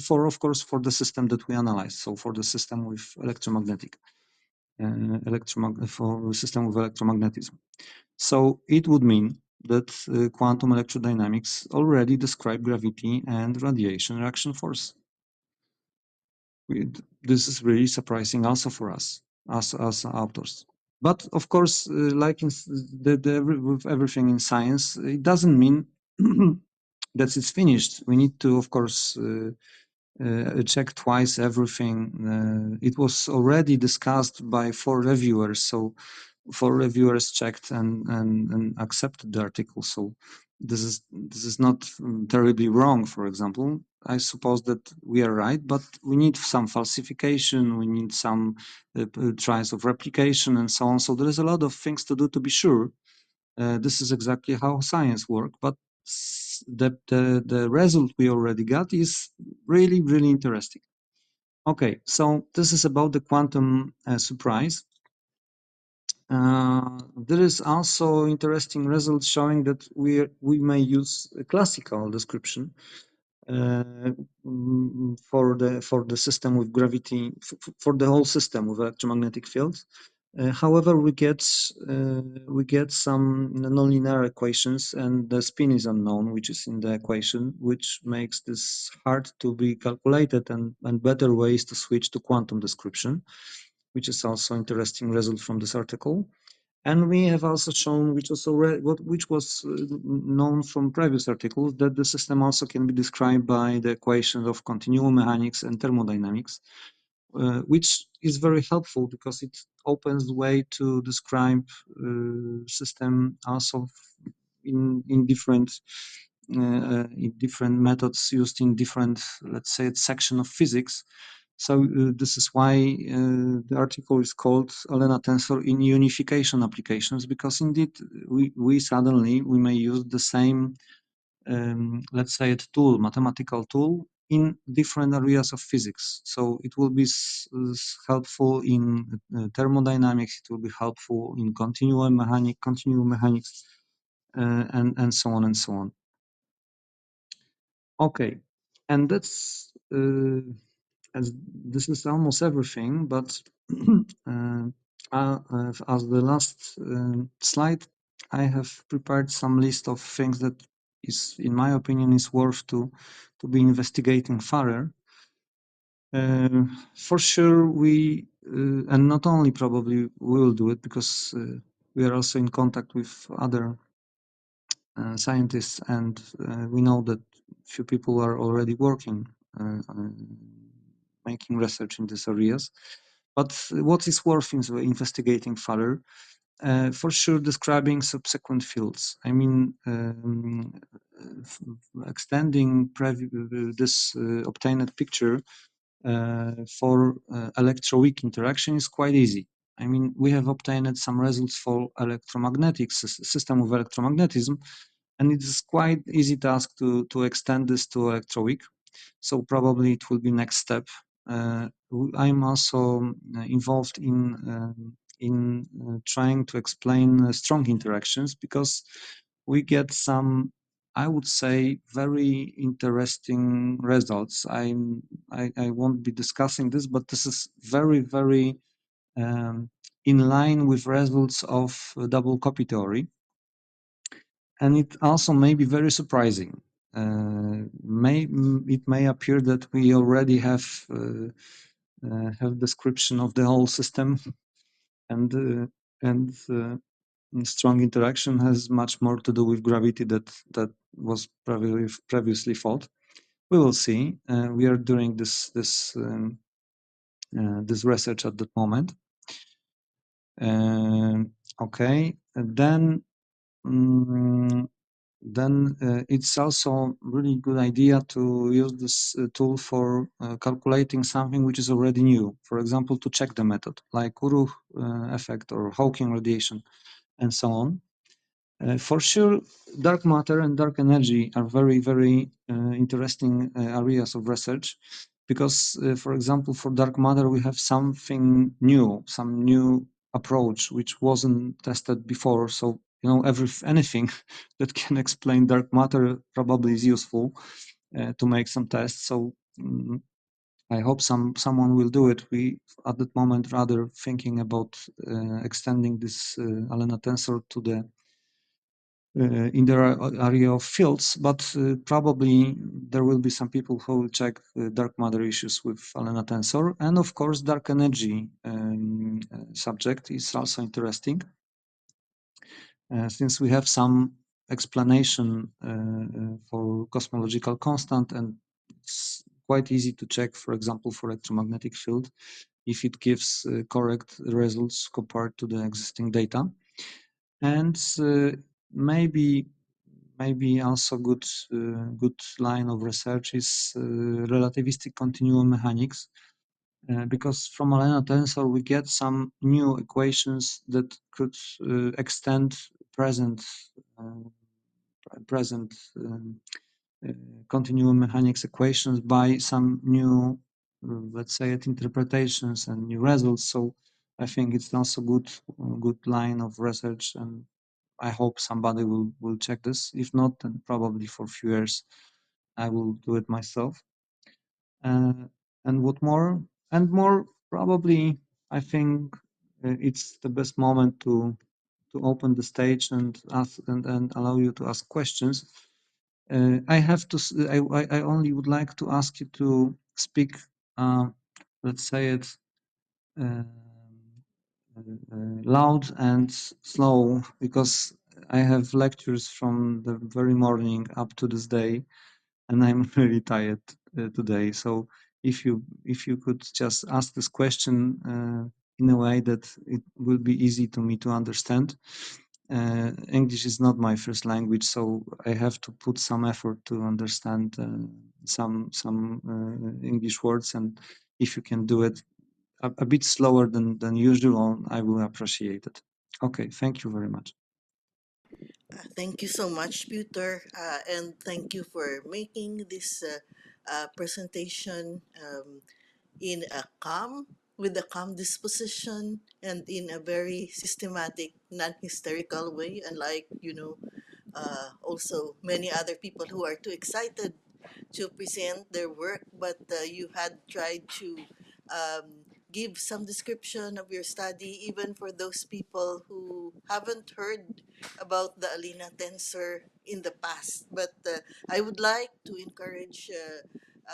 for, of course, for the system that we analyze. So for the system with electromagnetic, for system with electromagnetism. So it would mean that quantum electrodynamics already describe gravity and radiation reaction force. This is really surprising also for us as authors. But of course, like with everything in science, it doesn't mean that it's finished. We need to, of course, check twice everything. It was already discussed by 4 reviewers, so 4 reviewers checked and accepted the article. So this is not terribly wrong. For example, I suppose that we are right, but we need some falsification. We need some tries of replication and so on. So there is a lot of things to do to be sure. This is exactly how science works, but the result we already got is really, really interesting. Okay, so this is about the quantum surprise. There is also interesting results showing that we may use a classical description uh, for the system with gravity, for the whole system with electromagnetic fields. However, we get some nonlinear equations, and the spin is unknown, which is in the equation, which makes this hard to be calculated, and better ways to switch to quantum description, which is also interesting result from this article. And we have also shown, which was known from previous articles, that the system also can be described by the equations of continuum mechanics and thermodynamics, which is very helpful because it opens the way to describe system also in different methods used in different, let's say, section of physics. So this is why the article is called Alena Tensor in unification applications, because indeed we suddenly may use the same, let's say, a tool, mathematical tool, in different areas of physics. So it will be helpful in thermodynamics. It will be helpful in continuum mechanics, and so on and so on. Okay, and that's as this is almost everything, but as the last slide, I have prepared some list of things that is, in my opinion, is worth to be investigating further. For sure, we and not only probably we will do it because we are also in contact with other scientists, and we know that few people are already working making research in these areas. But what is worth investigating further? For sure, describing subsequent fields. I mean, extending this obtained picture for electroweak interaction is quite easy. I mean, we have obtained some results for electromagnetic system of electromagnetism, and it is quite easy task to extend this to electroweak. So probably it will be next step. I'm also involved in trying to explain strong interactions, because we get some, I would say, very interesting results. I won't be discussing this, but this is very, very in line with results of double copy theory, and it also may be very surprising. It may appear that we already have description of the whole system, and strong interaction has much more to do with gravity that was previously thought. We will see. We are doing this research at that moment. Okay, and then mm, then it's also really good idea to use this tool for calculating something which is already new. For example, to check the method, like Uruch effect or Hawking radiation, and so on. For sure, dark matter and dark energy are very, very interesting areas of research because, for example, for dark matter, we have something new, some new approach which wasn't tested before. So, anything that can explain dark matter probably is useful to make some tests. So, I hope someone will do it. We, at that moment, rather thinking about extending this Alena Tensor to the in the area of fields, but probably there will be some people who will check dark matter issues with Alena Tensor. And of course, dark energy subject is also interesting, since we have some explanation for cosmological constant, and it's quite easy to check, for example, for electromagnetic field, if it gives correct results compared to the existing data. And maybe also good line of research is relativistic continuum mechanics, because from Alena tensor we get some new equations that could extend present uh, present uh, continuum mechanics equations by some new, let's say, it interpretations and new results. So I think it's also good line of research, and I hope somebody will check this. If not, then probably for a few years I will do it myself. Uh, and what more? And more probably, I think it's the best moment to open the stage and ask and allow you to ask questions. I have to. I only would like to ask you to speak. Let's say it. Uh, loud and slow, because I have lectures from the very morning up to this day, and I'm really tired today. So if you could just ask this question in a way that it will be easy to me to understand. English is not my first language, so I have to put some effort to understand some English words, and if you can do it a bit slower than usual, I will appreciate it. Okay, thank you very much. Thank you so much, Peter, and thank you for making this presentation in a calm, with a calm disposition, and in a very systematic, non-hysterical way, unlike, also many other people who are too excited to present their work, but you had tried to give some description of your study, even for those people who haven't heard about the Alena tensor in the past. But I would like to encourage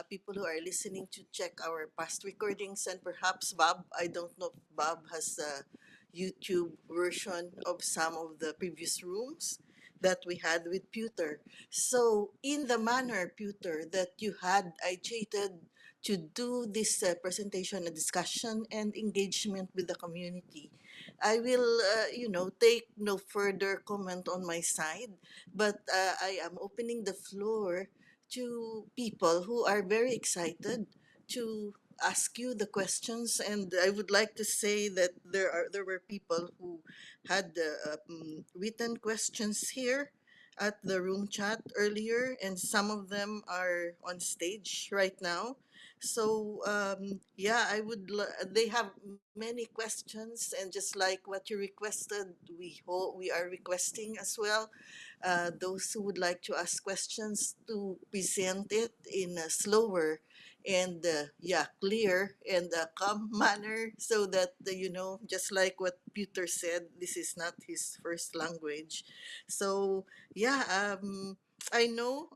people who are listening to check our past recordings, and perhaps Bob, I don't know if Bob has a YouTube version of some of the previous rooms that we had with Peter. So, in the manner, Peter, that you had agitated to do this presentation, a discussion, and engagement with the community, I will, take no further comment on my side, but I am opening the floor to people who are very excited to ask you the questions. And I would like to say that there were people who had written questions here at the room chat earlier, and some of them are on stage right now. So yeah, they have many questions, and just like what you requested, we are requesting as well those who would like to ask questions to present it in a slower and yeah, clear and calm manner, so that just like what Peter said, this is not his first language. So yeah, I know,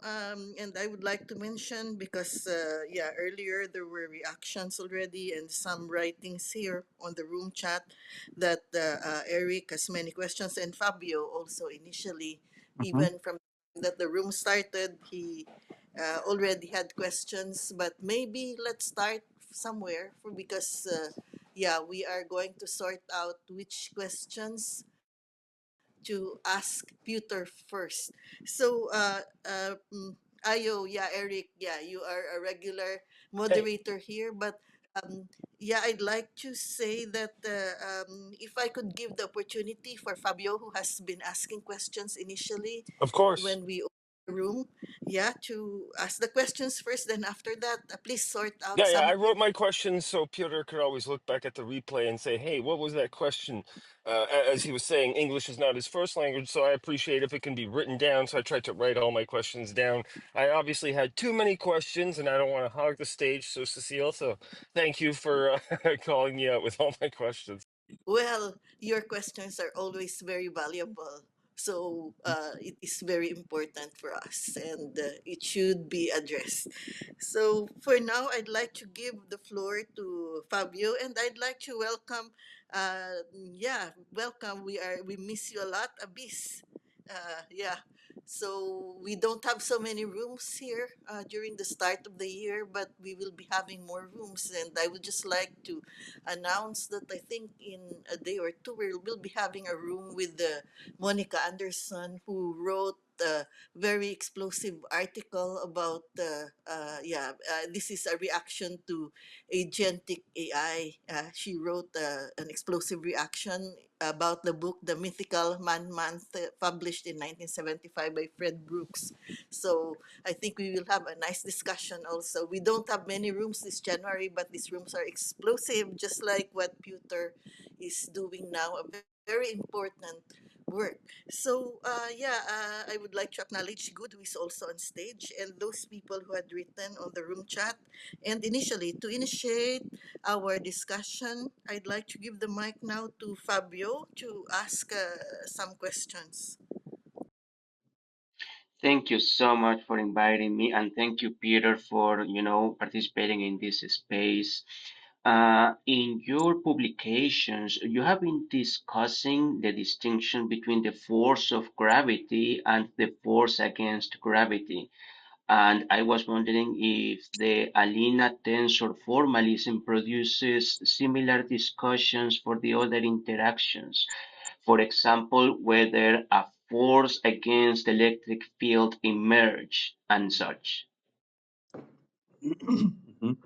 and I would like to mention, because yeah, earlier there were reactions already and some writings here on the room chat, that Eric has many questions, and Fabio also initially, Mhm. even from that the room started, he already had questions. But maybe let's start somewhere, because yeah, we are going to sort out which questions to to ask Piotr first. So, Ayo, yeah, Eric, yeah, you are a regular Hey, moderator here, but um, yeah, I'd like to say that if I could give the opportunity for Fabio, who has been asking questions initially of course. when we opened the room, yeah, to ask the questions first, then after that, please sort out Yeah, some I of your. wrote my questions so Piotr could always look back at the replay and say, "Hey, what was that question?" As he was saying, English is not his first language, so I appreciate if it can be written down. So I tried to write all my questions down. I obviously had too many questions, and I don't want to hog the stage. So Cecile, so thank you for calling me out with all my questions. Well, your questions are always very valuable. So it is very important for us and it should be addressed. So for now, I'd like to give the floor to Fabio and I'd like to welcome, yeah, welcome. We miss you a lot, Abyss. Yeah. So we don't have so many rooms here during the start of the year, but we will be having more rooms. And I would just like to announced that I think in a day or two we'll be having a room with Monica Anderson, who wrote a very explosive article about this is a reaction to agentic AI. She wrote an explosive reaction about the book The Mythical Man Month, published in 1975 by Fred Brooks. So I think we will have a nice discussion also. We don't have many rooms this January, but these rooms are explosive, just like what Pewter is doing now, a very important work. So, I would like to acknowledge Good, who is also on stage, and those people who had written on the room chat. And initially, to initiate our discussion, I'd like to give the mic now to Fabio to ask some questions. Thank you so much for inviting me, and thank you, Peter, for participating in this space. In your publications, you have been discussing the distinction between the force of gravity and the force against gravity. And I was wondering if the Alena Tensor formalism produces similar discussions for the other interactions. For example, whether a force against electric field emerge and such. Mhm.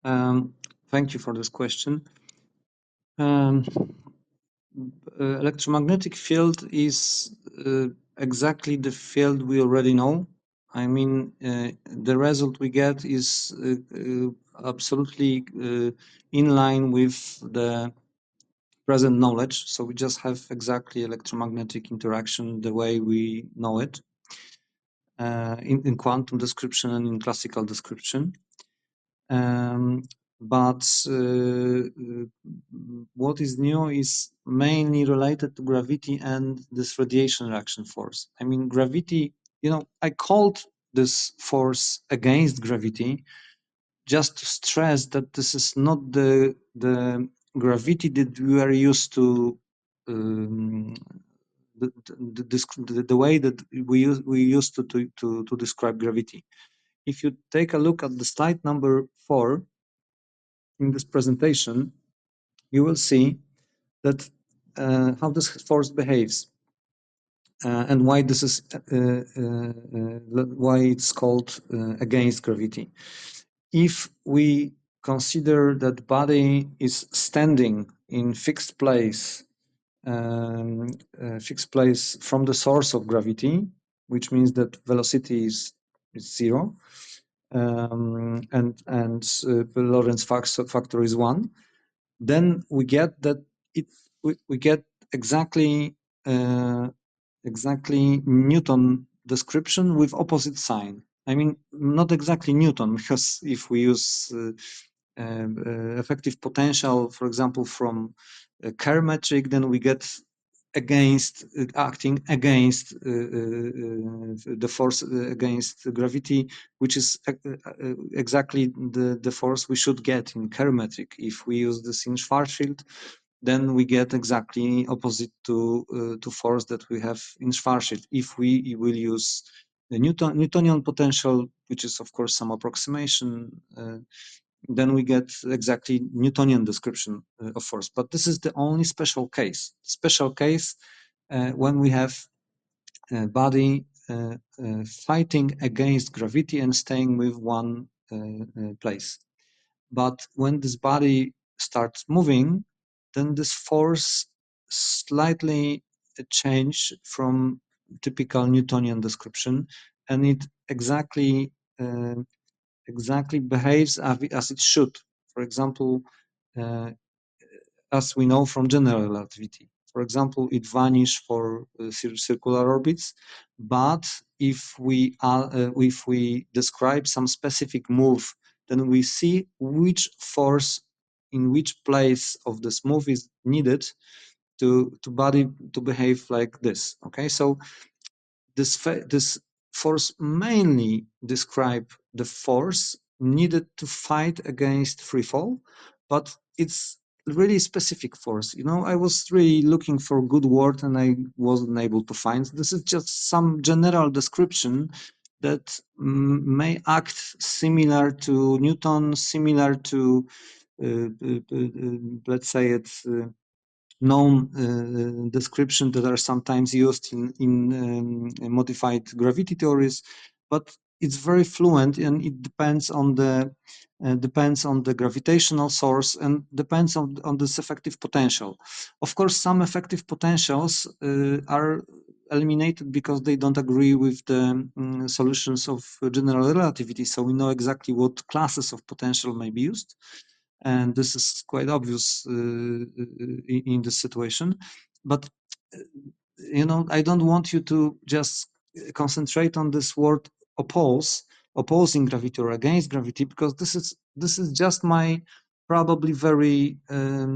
Um, Thank you for this question. Um, Electromagnetic field is exactly the field we already know. I mean, the result we get is absolutely in line with the present knowledge. So we just have exactly electromagnetic interaction the way we know it in quantum description and in classical description. But what is new is mainly related to gravity and this radiation reaction force. I mean, gravity, I called this force against gravity just to stress that this is not the gravity that we are used to, um, the way that we used to describe gravity. If you take a look at the slide number 4 in this presentation, you will see that how this force behaves and why this is why it's called against gravity. If we consider that body is standing in fixed place from the source of gravity, which means that velocity is zero, and Lorentz factor is 1, then we get that we get exactly exactly Newton description with opposite sign. I mean, not exactly Newton, because if we use effective potential, for example, from Kerr metric, then we get against acting against the force against gravity, which is exactly the force we should get in Kerr metric. If we use the Schwarzschild, then we get exactly opposite to force that we have in Schwarzschild. If we will use the Newtonian potential, which is of course some approximation, then we get exactly Newtonian description of force. But this is the only special case. Special case when we have a body fighting against gravity and staying with one place. But when this body starts moving, then this force slightly change from typical Newtonian description, and it uh, exactly behaves as it should. For example, uh, as we know from general relativity. For example, it vanishes for circular orbits, but if we describe some specific move, then we see which force in which place of this move is needed to body to behave like this. Okay, so this force mainly describe the force needed to fight against free fall, but it's really specific force. You know, I was really looking for a good word and I wasn't able to find. This is just some general description that may act similar to Newton, similar to let's say it's known description that are sometimes used in modified gravity theories, but it's very fluent and it depends on the gravitational source and depends on this effective potential. Of course, some effective potentials are eliminated because they don't agree with the solutions of general relativity. So we know exactly what classes of potential may be used, and this is quite obvious in this situation. But you know, I don't want you to just concentrate on this word opposing gravity or against gravity, because this is just my probably very uh,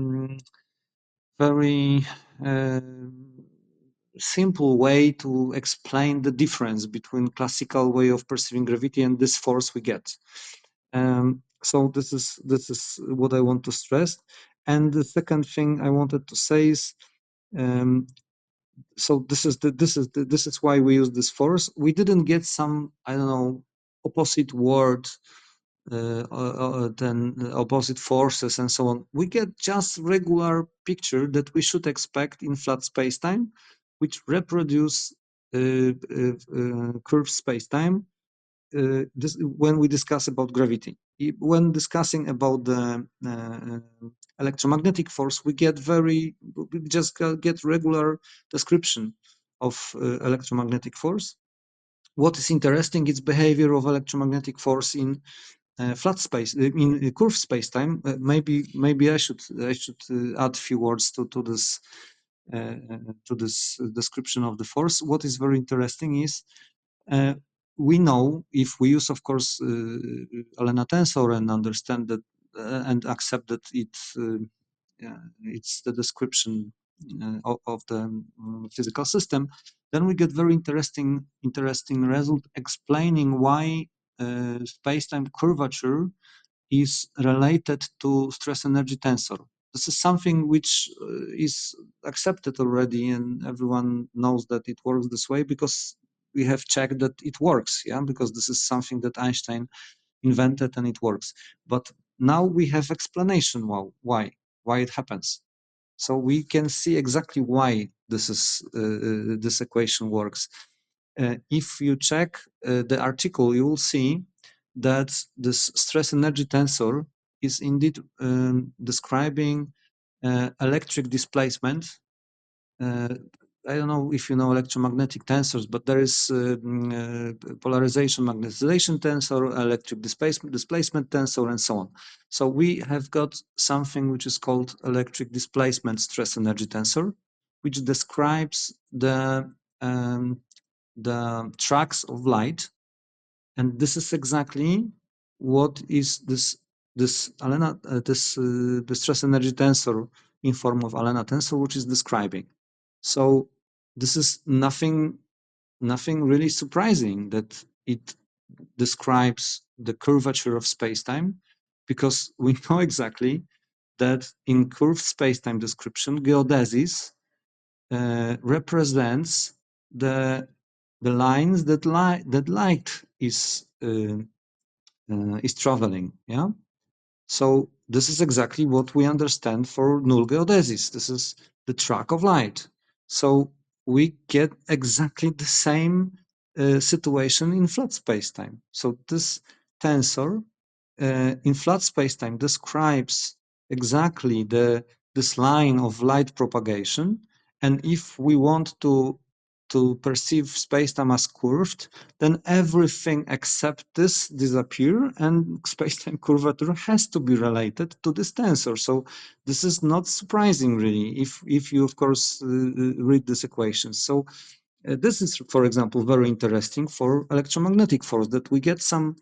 simple way to explain the difference between classical way of perceiving gravity and this force we get. So this is what I want to stress. And the second thing I wanted to say is, um, so this is why we use this force. We didn't get some, I don't know, opposite word, then opposite forces and so on. We get just regular picture that we should expect in flat spacetime, which reproduce curved spacetime when we discuss about gravity. When discussing about the electromagnetic force, we just get regular description of electromagnetic force. What is interesting is behavior of electromagnetic force in flat space, in curved space-time. Maybe I should add a few words to this description of the force. What is very interesting is, uh, we know, if we use, of course, Alena Tensor and understand that and accept that it's the description of the physical system, then we get very interesting result explaining why space-time curvature is related to stress energy tensor. This is something which is accepted already, and everyone knows that it works this way because we have checked that it works, yeah, because this is something that Einstein invented and it works. But now we have explanation why it happens. So we can see exactly why this equation works. If you check the article, you will see that this stress energy tensor is indeed describing electric displacement. I don't know if you know electromagnetic tensors, but there is polarization magnetization tensor, electric displacement tensor, and so on. So we have got something which is called electric displacement stress energy tensor, which describes the tracks of light, and this is exactly what is this Alena the stress energy tensor in form of Alena tensor, which is describing. So this is nothing really surprising that it describes the curvature of spacetime, because we know exactly that in curved spacetime description, geodesics represents the lines that light is traveling. Yeah. So this is exactly what we understand for null geodesics. This is the track of light. So we get exactly the same situation in flat spacetime. So this tensor in flat spacetime describes exactly this line of light propagation. And if we want to perceive spacetime as curved, then everything except this disappear, and spacetime curvature has to be related to this tensor. So this is not surprising, really, if you, of course, read these equations. So this is, for example, very interesting for electromagnetic force, that we get some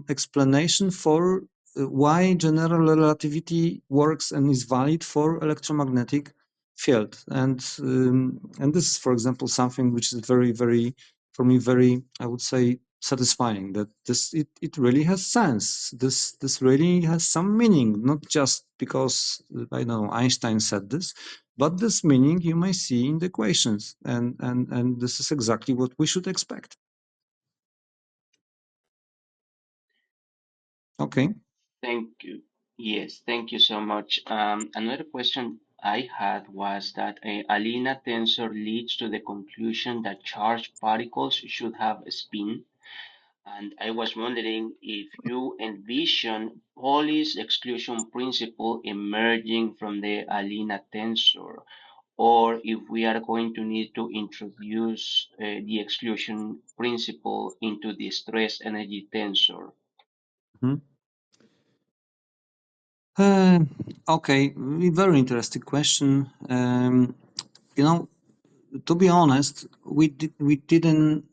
explanation for why general relativity works and is valid for electromagnetic field. And this is, for example, something which is very, for me, very, I would say, satisfying, that it really has sense. This really has some meaning, not just because, I know, Einstein said this, but this meaning you may see in the equations, and this is exactly what we should expect. Okay. Thank you. Yes, thank you so much. Another question I had was that Alena tensor leads to the conclusion that charged particles should have a spin. And I was wondering if you envision Pauli's exclusion principle emerging from the Alena tensor, or if we are going to need to introduce the exclusion principle into the stress energy tensor. Mhm. Uh, okay, very interesting question. You know, to be honest, we didn't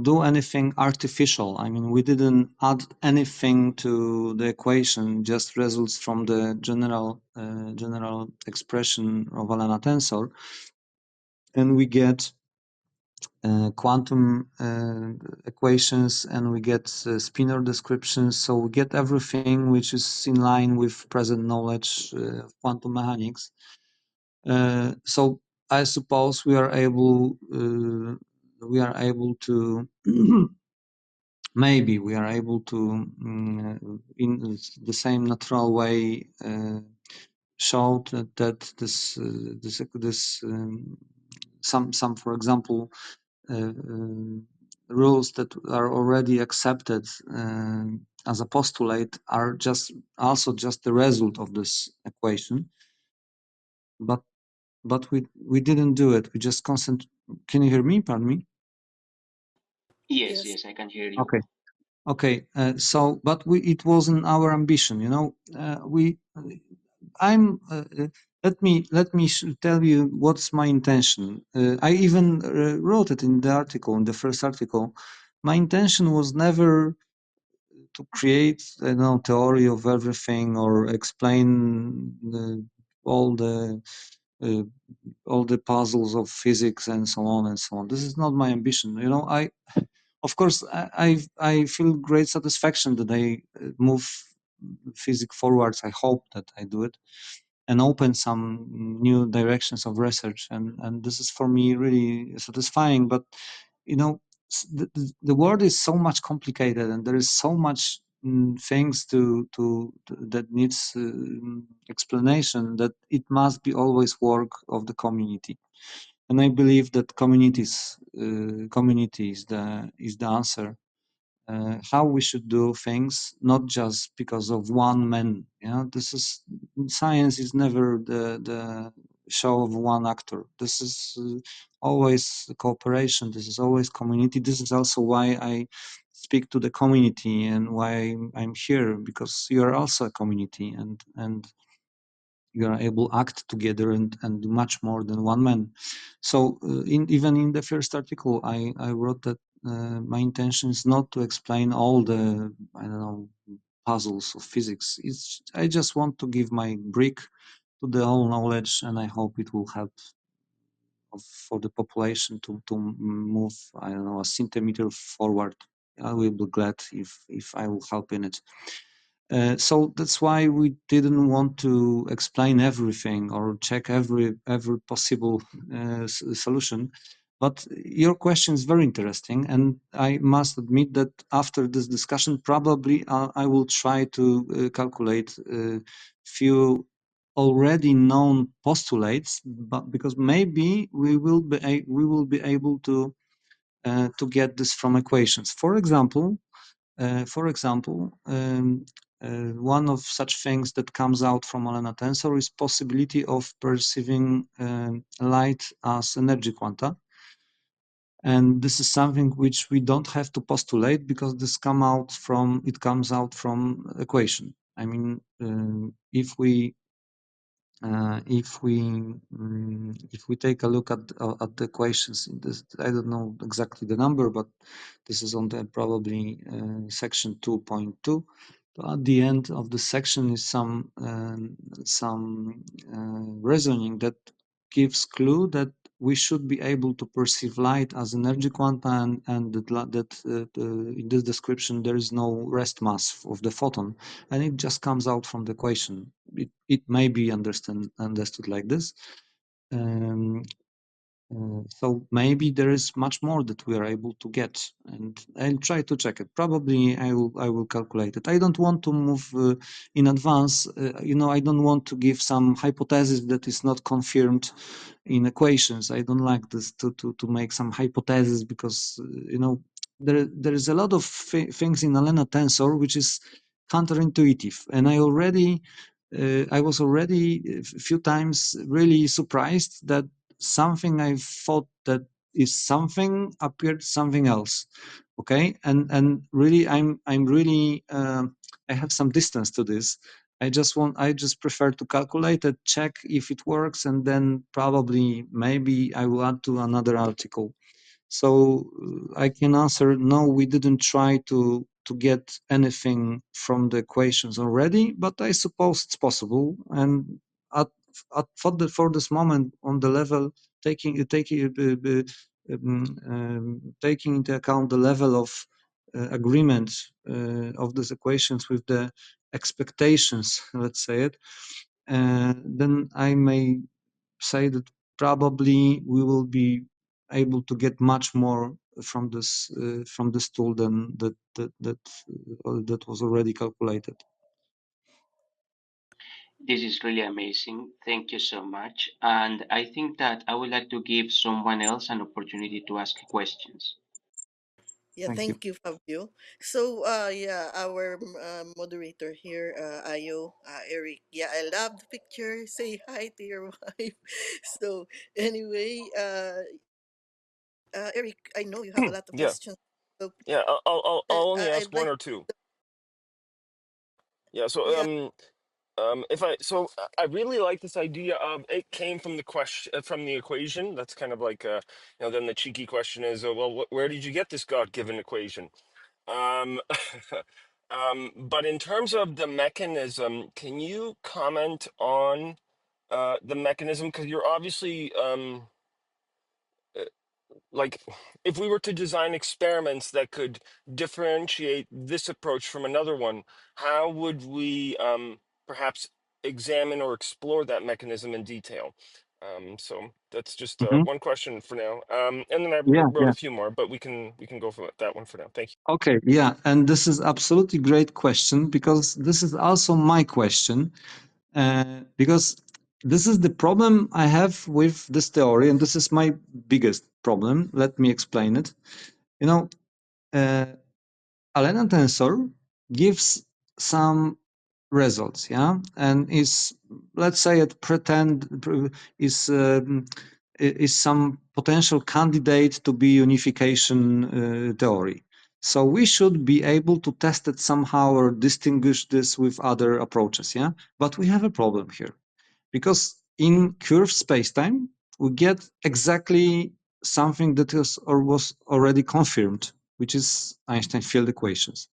do anything artificial. I mean, we didn't add anything to the equation. Just results from the general expression of Alena tensor, and we get quantum equations, and we get spinor descriptions. So we get everything which is in line with present knowledge of quantum mechanics. So I suppose we are able to maybe we are able to in the same natural way show that this some, for example, rules that are already accepted as a postulate are just the result of this equation. But we didn't do it. We just Can you hear me? Pardon me. Yes, Yes. yes, I can hear you. Okay. Okay. So, but it wasn't our ambition. You know, we. I'm. Let me tell you what's my intention. I even wrote it in the article, in the first article. My intention was never to create, theory of everything, or explain all the uh, all the puzzles of physics and so on and so on. This is not my ambition. Of course, I feel great satisfaction that I move physics forwards. I hope that I do it and open some new directions of research, and this is for me really satisfying. But the world is so much complicated, and there is so much things that needs explanation, that it must be always work of the community. And I believe that community is the answer. How we should do things, not just because of one man. This is Science is never the show of one actor. This is always cooperation. This is always community. This is also why I speak to the community, and why I'm here, because you are also a community, and you are able to act together and do much more than one man. So even in the first article, I wrote that my intention is not to explain all the, I don't know, puzzles of physics. I just want to give my brick to the whole knowledge, and I hope it will help for the population to move, I don't know, a centimeter forward. I will be glad if I will help in it. So that's why we didn't want to explain everything or check every possible solution. But your question is very interesting, and I must admit that after this discussion, probably I will try to calculate few already known postulates, but because maybe we will be able to get this from equations. For example, one of such things that comes out from Alena Tensor is possibility of perceiving light as energy quanta. And this is something which we don't have to postulate because it comes out from equation. I mean, if we take a look at the equations, I don't know exactly the number, but this is on the probably section 2.2. At the end of the section is some reasoning that gives clue that we should be able to perceive light as energy quanta, and that in this description there is no rest mass of the photon, and it just comes out from the equation. It may be understood like this. Um, so maybe there is much more that we are able to get, and I'll try to check it. Probably I will calculate it. I don't want to move in advance. I don't want to give some hypothesis that is not confirmed in equations. I don't like this to make some hypothesis because there is a lot of things in Alena Tensor which is counterintuitive, and I was already a few times really surprised that something I thought that is something appeared something else. Okay, and really I'm really I have some distance to this. I just prefer to calculate it, check if it works, and then probably maybe I will add to another article. So I can answer no, we didn't try to get anything from the equations already, but I suppose it's possible. And at, for this moment, on the level taking into account the level of agreement of these equations with the expectations, let's say it, then I may say that probably we will be able to get much more from this tool than that was already calculated. This is really amazing. Thank you so much. And I think that I would like to give someone else an opportunity to ask questions. Yeah, Thank you. thank you, Fabio. So, yeah, our moderator here, Ayo, Eric. Yeah, I love the picture. Say hi to your wife. So, anyway, Eric, I know you have a lot of Yeah, questions. So, yeah. I'll only ask I'd one like, or two. Yeah. So yeah, if I so I really like this idea of it came from the question from the equation. That's kind of like then the cheeky question is, well, where did you get this God-given equation? Um, but in terms of the mechanism, can you comment on the mechanism? Because you're obviously uh, like, if we were to design experiments that could differentiate this approach from another one, how would we perhaps examine or explore that mechanism in detail? So that's just Mhm. one question for now. And then I Yeah, wrote yeah. a few more, but we can go for that one for now. Thank Okay, yeah, and this is absolutely great question because this is also my question, because this is the problem I have with this theory, and this is my biggest problem. Let me explain it. You know, uh, Alena Tensor gives some results, yeah, and is, let's say, it is is some potential candidate to be unification theory. So we should be able to test it somehow or distinguish this with other approaches, yeah. But we have a problem here because in curved spacetime we get exactly something that is or was already confirmed, which is Einstein field equations.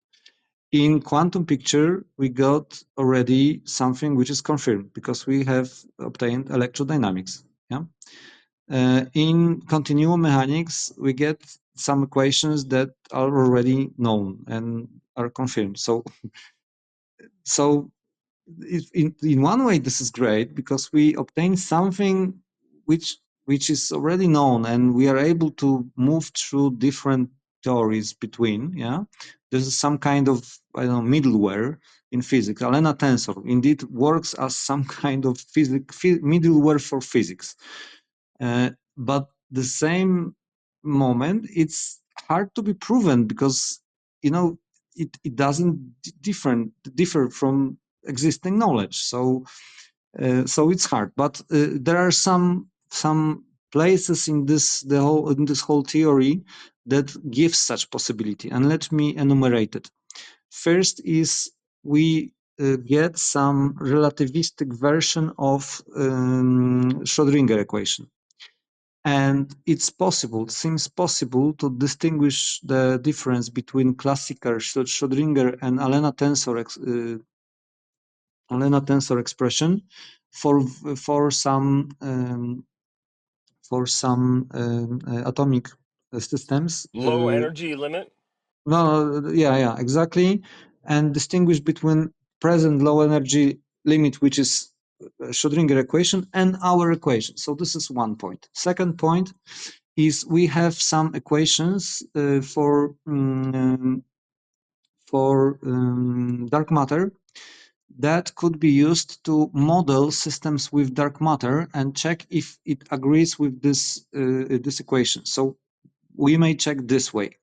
In quantum picture, we got already something which is confirmed because we have obtained electrodynamics. Yeah. In continuum mechanics, we get some equations that are already known and are confirmed. So in one way, this is great because we obtain something which is already known, and we are able to move through different theories between. Yeah, this is some kind of, I don't know, middleware in physics. Alena Tensor indeed works as some kind of middleware for physics. But the same moment, it's hard to be proven because, it doesn't differ from existing knowledge. So it's hard. But there are some places in this whole theory that give such possibility, and let me enumerate it. First is we get some relativistic version of Schrödinger equation. And it seems possible to distinguish the difference between classical Schrödinger and Alena tensor expression for some atomic systems. Low energy limit. No, yeah, exactly, and distinguish between present low energy limit, which is Schrödinger equation, and our equation. So this is one point. Second point is we have some equations for dark matter that could be used to model systems with dark matter and check if it agrees with this equation. So we may check this way.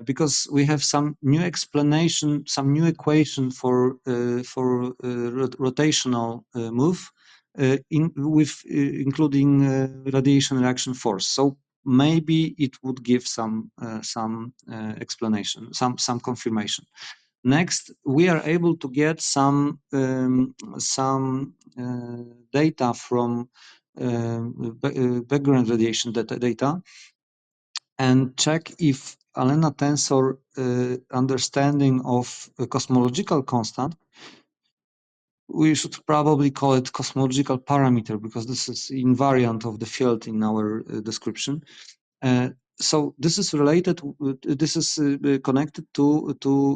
Because we have some new explanation, some new equation for rotational move, including radiation reaction force. So maybe it would give some explanation, some confirmation. Next, we are able to get some data from background radiation data and check if Alena tensor understanding of a cosmological constant, we should probably call it cosmological parameter because this is invariant of the field in our description. So this is related. This is connected to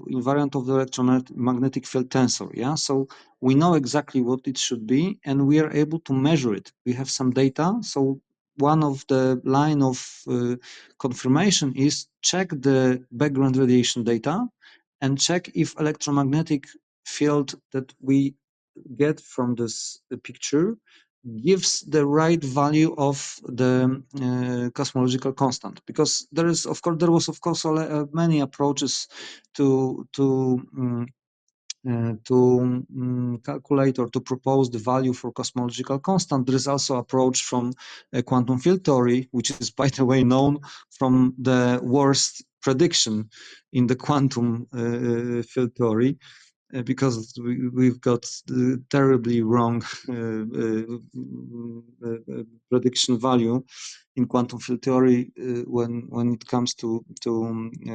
invariant of the electromagnetic field tensor. Yeah. So we know exactly what it should be, and we are able to measure it. We have some data. So one of the line of confirmation is check the background radiation data, and check if electromagnetic field that we get from this picture gives the right value of the cosmological constant, because there was of course many approaches to calculate or to propose the value for cosmological constant. There is also approach from quantum field theory, which is, by the way, known from the worst prediction in the quantum field theory, because we've got terribly wrong prediction value in quantum field theory when it comes to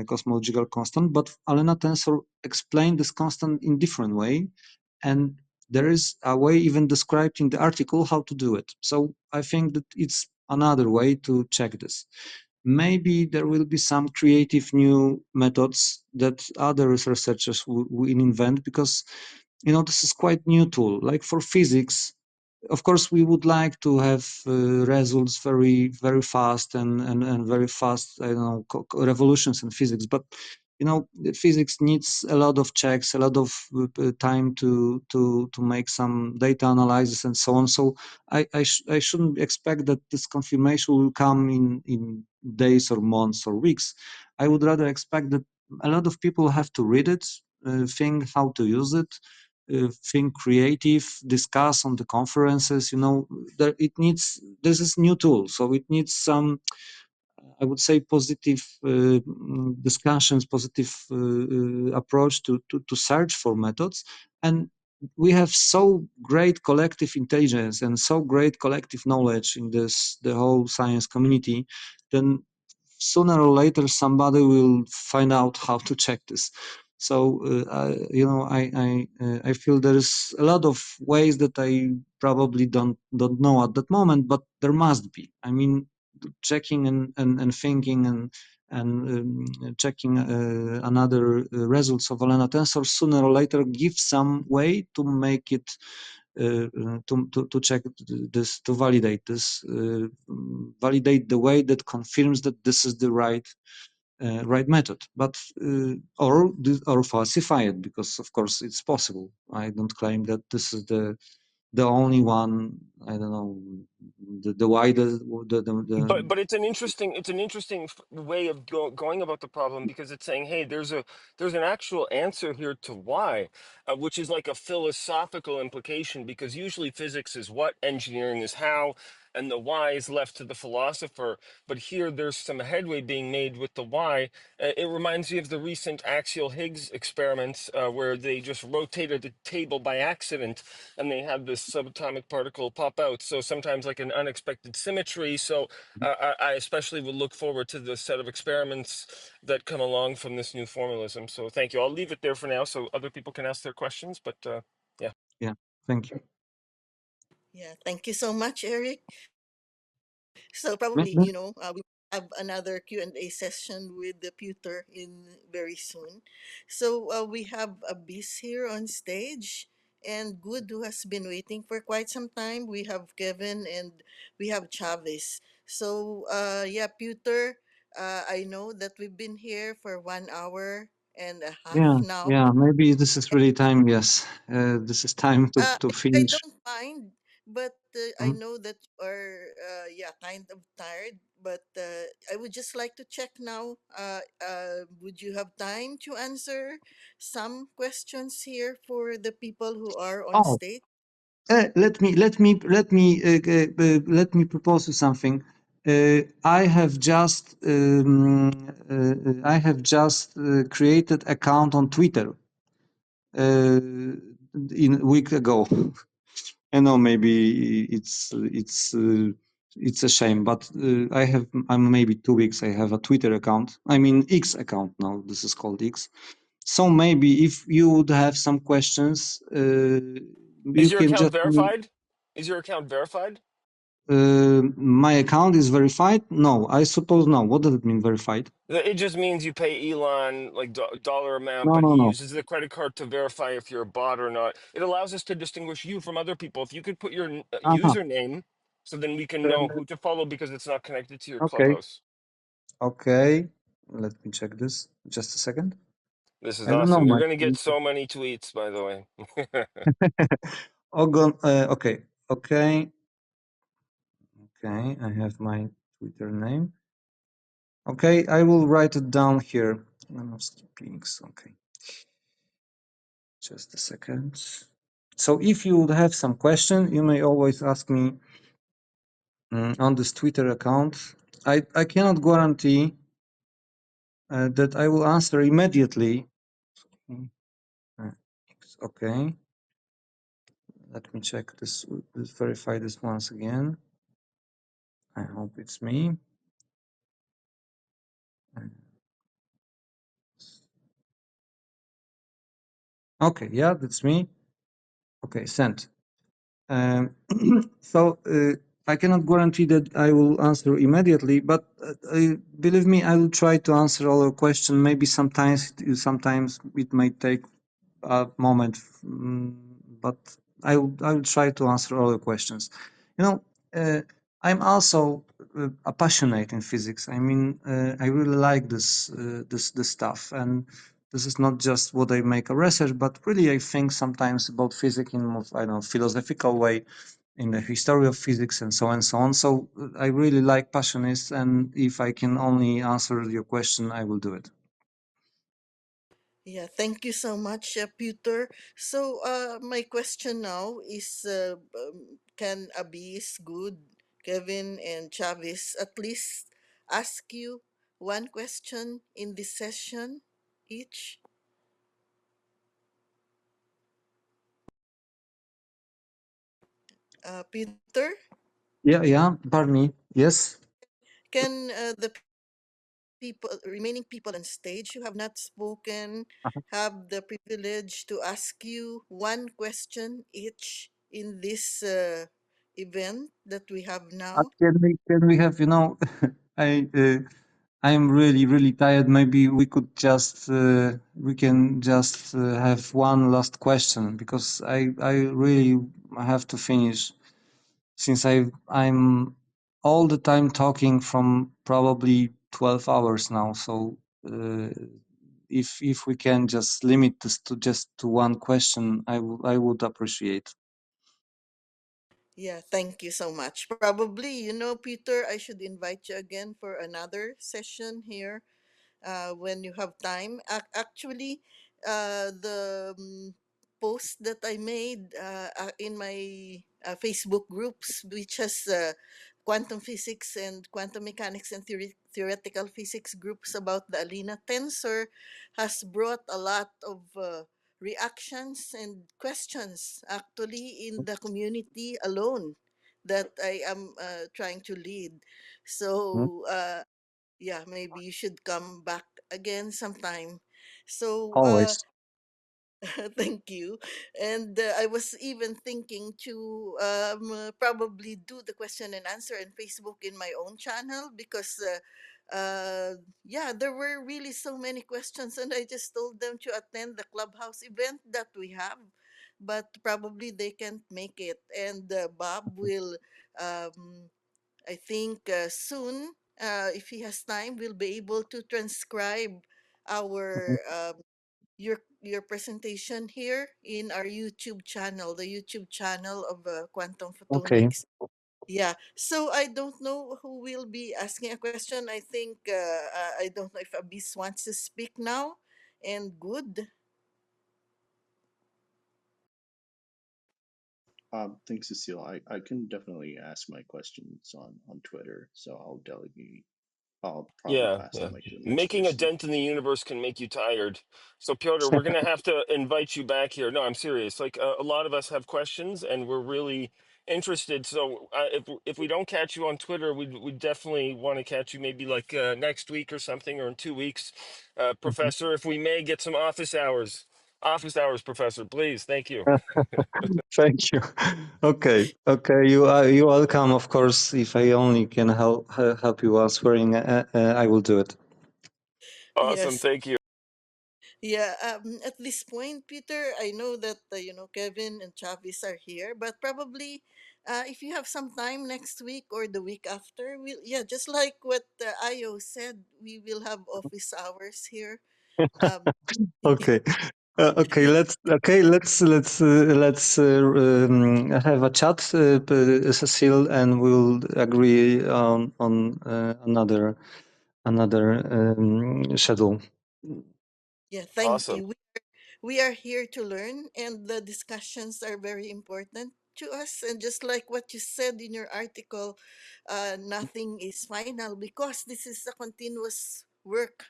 cosmological constant. But Alena tensor explained this constant in different way, and there is a way even described in the article how to do it. So I think that it's another way to check this. Maybe there will be some creative new methods that other researchers will invent, because this is quite new tool. Like for physics, of course, we would like to have results very, very fast and very fast, I don't know, revolutions in physics. But physics needs a lot of checks, a lot of time to make some data analysis and so on. So I shouldn't expect that this confirmation will come in days or months or weeks. I would rather expect that a lot of people have to read it, think how to use it, think creative, discuss on the conferences. This is new tool, so it needs some, I would say, positive discussions, positive approach to search for methods. And we have so great collective intelligence and so great collective knowledge in the whole science community, then sooner or later somebody will find out how to check this. So I feel there is a lot of ways that I probably don't know at that moment, but there must be. I mean, checking and thinking and checking another results of Alena tensor sooner or later gives some way to make it to check this, to validate this, validate the way that confirms that this is the right right method, but or falsify it, because of course it's possible. I don't claim that this is the only one. I don't know, the widest, But it's an interesting way of going about the problem, because it's saying, hey, there's an actual answer here to why, which is like a philosophical implication, because usually physics is what, engineering is how, and the why is left to the philosopher. But here there's some headway being made with the why. It reminds me of the recent axial Higgs experiments, where they just rotated the table by accident and they had this subatomic particle pop out. So sometimes like an unexpected symmetry. So I especially would look forward to the set of experiments that come along from this new formalism. So thank you. I'll leave it there for now so other people can ask their questions. But yeah. yeah. Thank you. Yeah, thank you so much, Eric. So probably, Mhm. we have another Q&A session with the Piotr in very soon. So we have Abyss here on stage, and Good, who has been waiting for quite some time. We have Kevin and we have Chavez. So yeah, Piotr, I know that we've been here for 1 hour and a half Yeah, now. yeah. Maybe this is really time. Yes, this is time to I finish. don't mind, but I Mhm. know that you are, yeah, kind of tired. But I would just like to check now. Would you have time to answer some questions here for the people who are on Oh, stage? let me propose you something. I have just created account on Twitter in a week ago. I know maybe it's a shame, but I'm maybe 2 weeks. I have a Twitter account. I mean X account now. This is called X. So maybe if you would have some questions, Is you your can account just. verified? Is your account verified? My account is verified? No, I suppose no. What does it mean, verified? It just means you pay Elon like dollar amount, No, but no, he no. uses the credit card to verify if you're a bot or not. It allows us to distinguish you from other people. If you could put your Uh-huh. username, so then we can know who to follow because it's not connected to your Okay, clubhouse. okay. Let me check this. Just a second. This is I don't know awesome. You're my. going to get so many tweets, by the way. Okay, okay, okay. I have my Twitter name. Okay, I will write it down here. Links. Okay, just a second. So if you would have some question, you may always ask me on this Twitter account. I cannot guarantee that I will answer immediately. Uh, Okay, let me check this. Let's verify this once again. I hope it's me. Uh, Okay, yeah, that's me. Okay, sent. Um, so I cannot guarantee that I will answer immediately, but believe me, I will try to answer all your questions. Maybe sometimes it may take a moment, but I will try to answer all your questions. You know, I'm also a passionate in physics. I mean, I really like this stuff, and this is not just what I make a research, but really I think sometimes about physics in more, I don't know, philosophical way, in the history of physics and so on and so on. So I really like passionists, and if I can only answer your question, I will do it. Yeah, thank you so much, Peter. So, my question now is, can Abyss, Good, Kevin, and Chavis at least ask you one question in this session each? Peter, Yeah, yeah, Barney, yes. can the remaining people on stage who have not spoken, Uh-huh. have the privilege to ask you one question each in this event that we have now? Can we have, I I'm really tired. Maybe we can just have one last question, because I really have to finish, since I'm all the time talking from probably 12 hours now. So if we can just limit this to just to one question, I would appreciate. Yeah, thank you so much. Probably, Peter, I should invite you again for another session here when you have time. Actually, the post that I made in my Facebook groups, which has quantum physics and quantum mechanics and theoretical physics groups about the Alena Tensor, has brought a lot of reactions and questions actually in the community alone that I am trying to lead. Hmm? So, yeah, maybe you should come back again sometime. So, Always. thank you. And I was even thinking to probably do the question and answer on Facebook in my own channel because, yeah, there were really so many questions, and I just told them to attend the clubhouse event that we have, but probably they can't make it. And Bob will. I think soon, if he has time, we'll be able to transcribe Mhm. our your presentation here in our YouTube channel, the YouTube channel of Quantum Okay. Photonics. Yeah. So I don't know who will be asking a question. I think I don't know if Abyss wants to speak now. And good. Thanks, Cecile. I can definitely ask my questions on Twitter, so I'll delegate. I'll probably Yeah, pass the yeah. mic to the next Making a person. dent in the universe can make you tired. So, Piotr, we're going to have to invite you back here. No, I'm serious. Like a lot of us have questions, and we're really interested. So, if we don't catch you on Twitter, we definitely want to catch you maybe like next week or something, or in 2 weeks, Mhm. Professor. If we may get some office hours, Professor, please. Thank you. Thank you. Okay, okay. You welcome. Of course, if I only can help you answering, I will do it. Awesome. Yes. Thank you. Yeah, at this point, Peter, I know that Kevin and Chavis are here, but probably if you have some time next week or the week after, we'll yeah, just like what Ayo said, we will have office hours here. Um, Okay. Let's have a chat, Cecile, and we'll agree on another schedule. yeah, thank Awesome. you. We are here to learn, and the discussions are very important to us. And just like what you said in your article, nothing is final because this is a continuous work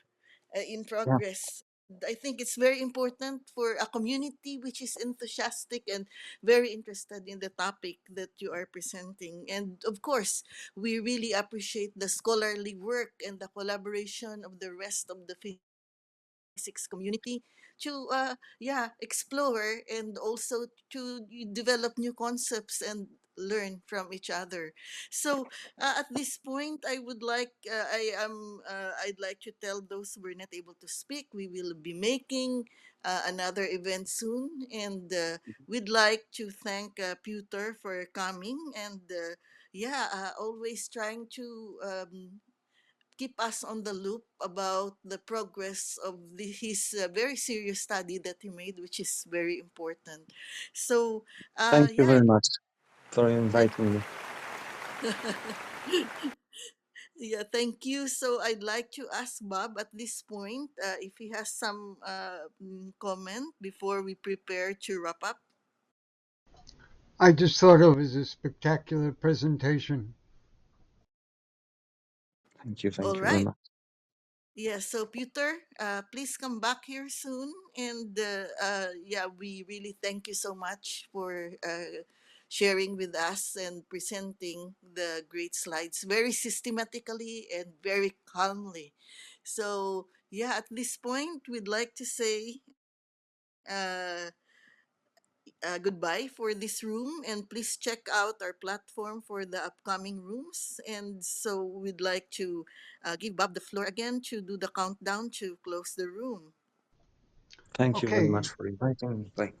in Yeah. progress. I think it's very important for a community which is enthusiastic and very interested in the topic that you are presenting. And of course, we really appreciate the scholarly work and the collaboration of the rest of the physics community to yeah, explore and also to develop new concepts and learn from each other. So at this point, I would like I'd like to tell those who were not able to speak, we will be making another event soon, and we'd like to thank Peter for coming and yeah, always trying to keep us on the loop about the progress of his very serious study that he made, which is very important. So, Thank you yeah, very much for yeah, inviting me. yeah, thank you. So, I'd like to ask Bob at this point if he has some comment before we prepare to wrap up. I just thought it was a spectacular presentation. Thank you. All Thank you very right. much. Yeah, so Peter, please come back here soon. And yeah, we really thank you so much for sharing with us and presenting the great slides very systematically and very calmly. So, yeah, at this point, we'd like to say goodbye for this room, and please check out our platform for the upcoming rooms. And so we'd like to give Bob the floor again to do the countdown to close the room. Thank you very Okay, much for inviting me. Bye.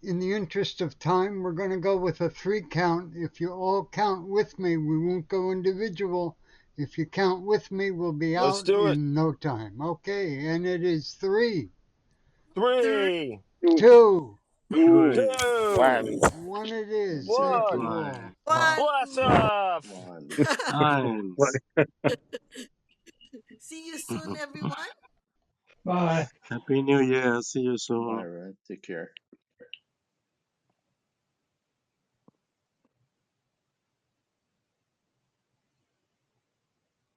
in the interest of time, we're going to go with a 3 count. If you all count with me, we won't go individual. If you count with me, we'll be Let's out do it. in no time. Okay, and it is three, Three, 3, Two, two, two, 2, one. one it is. Thank you 1. all. One. Blast one. off. One. Nice. See you soon, everyone. Bye. Happy New Year. See you All soon. right. Take care.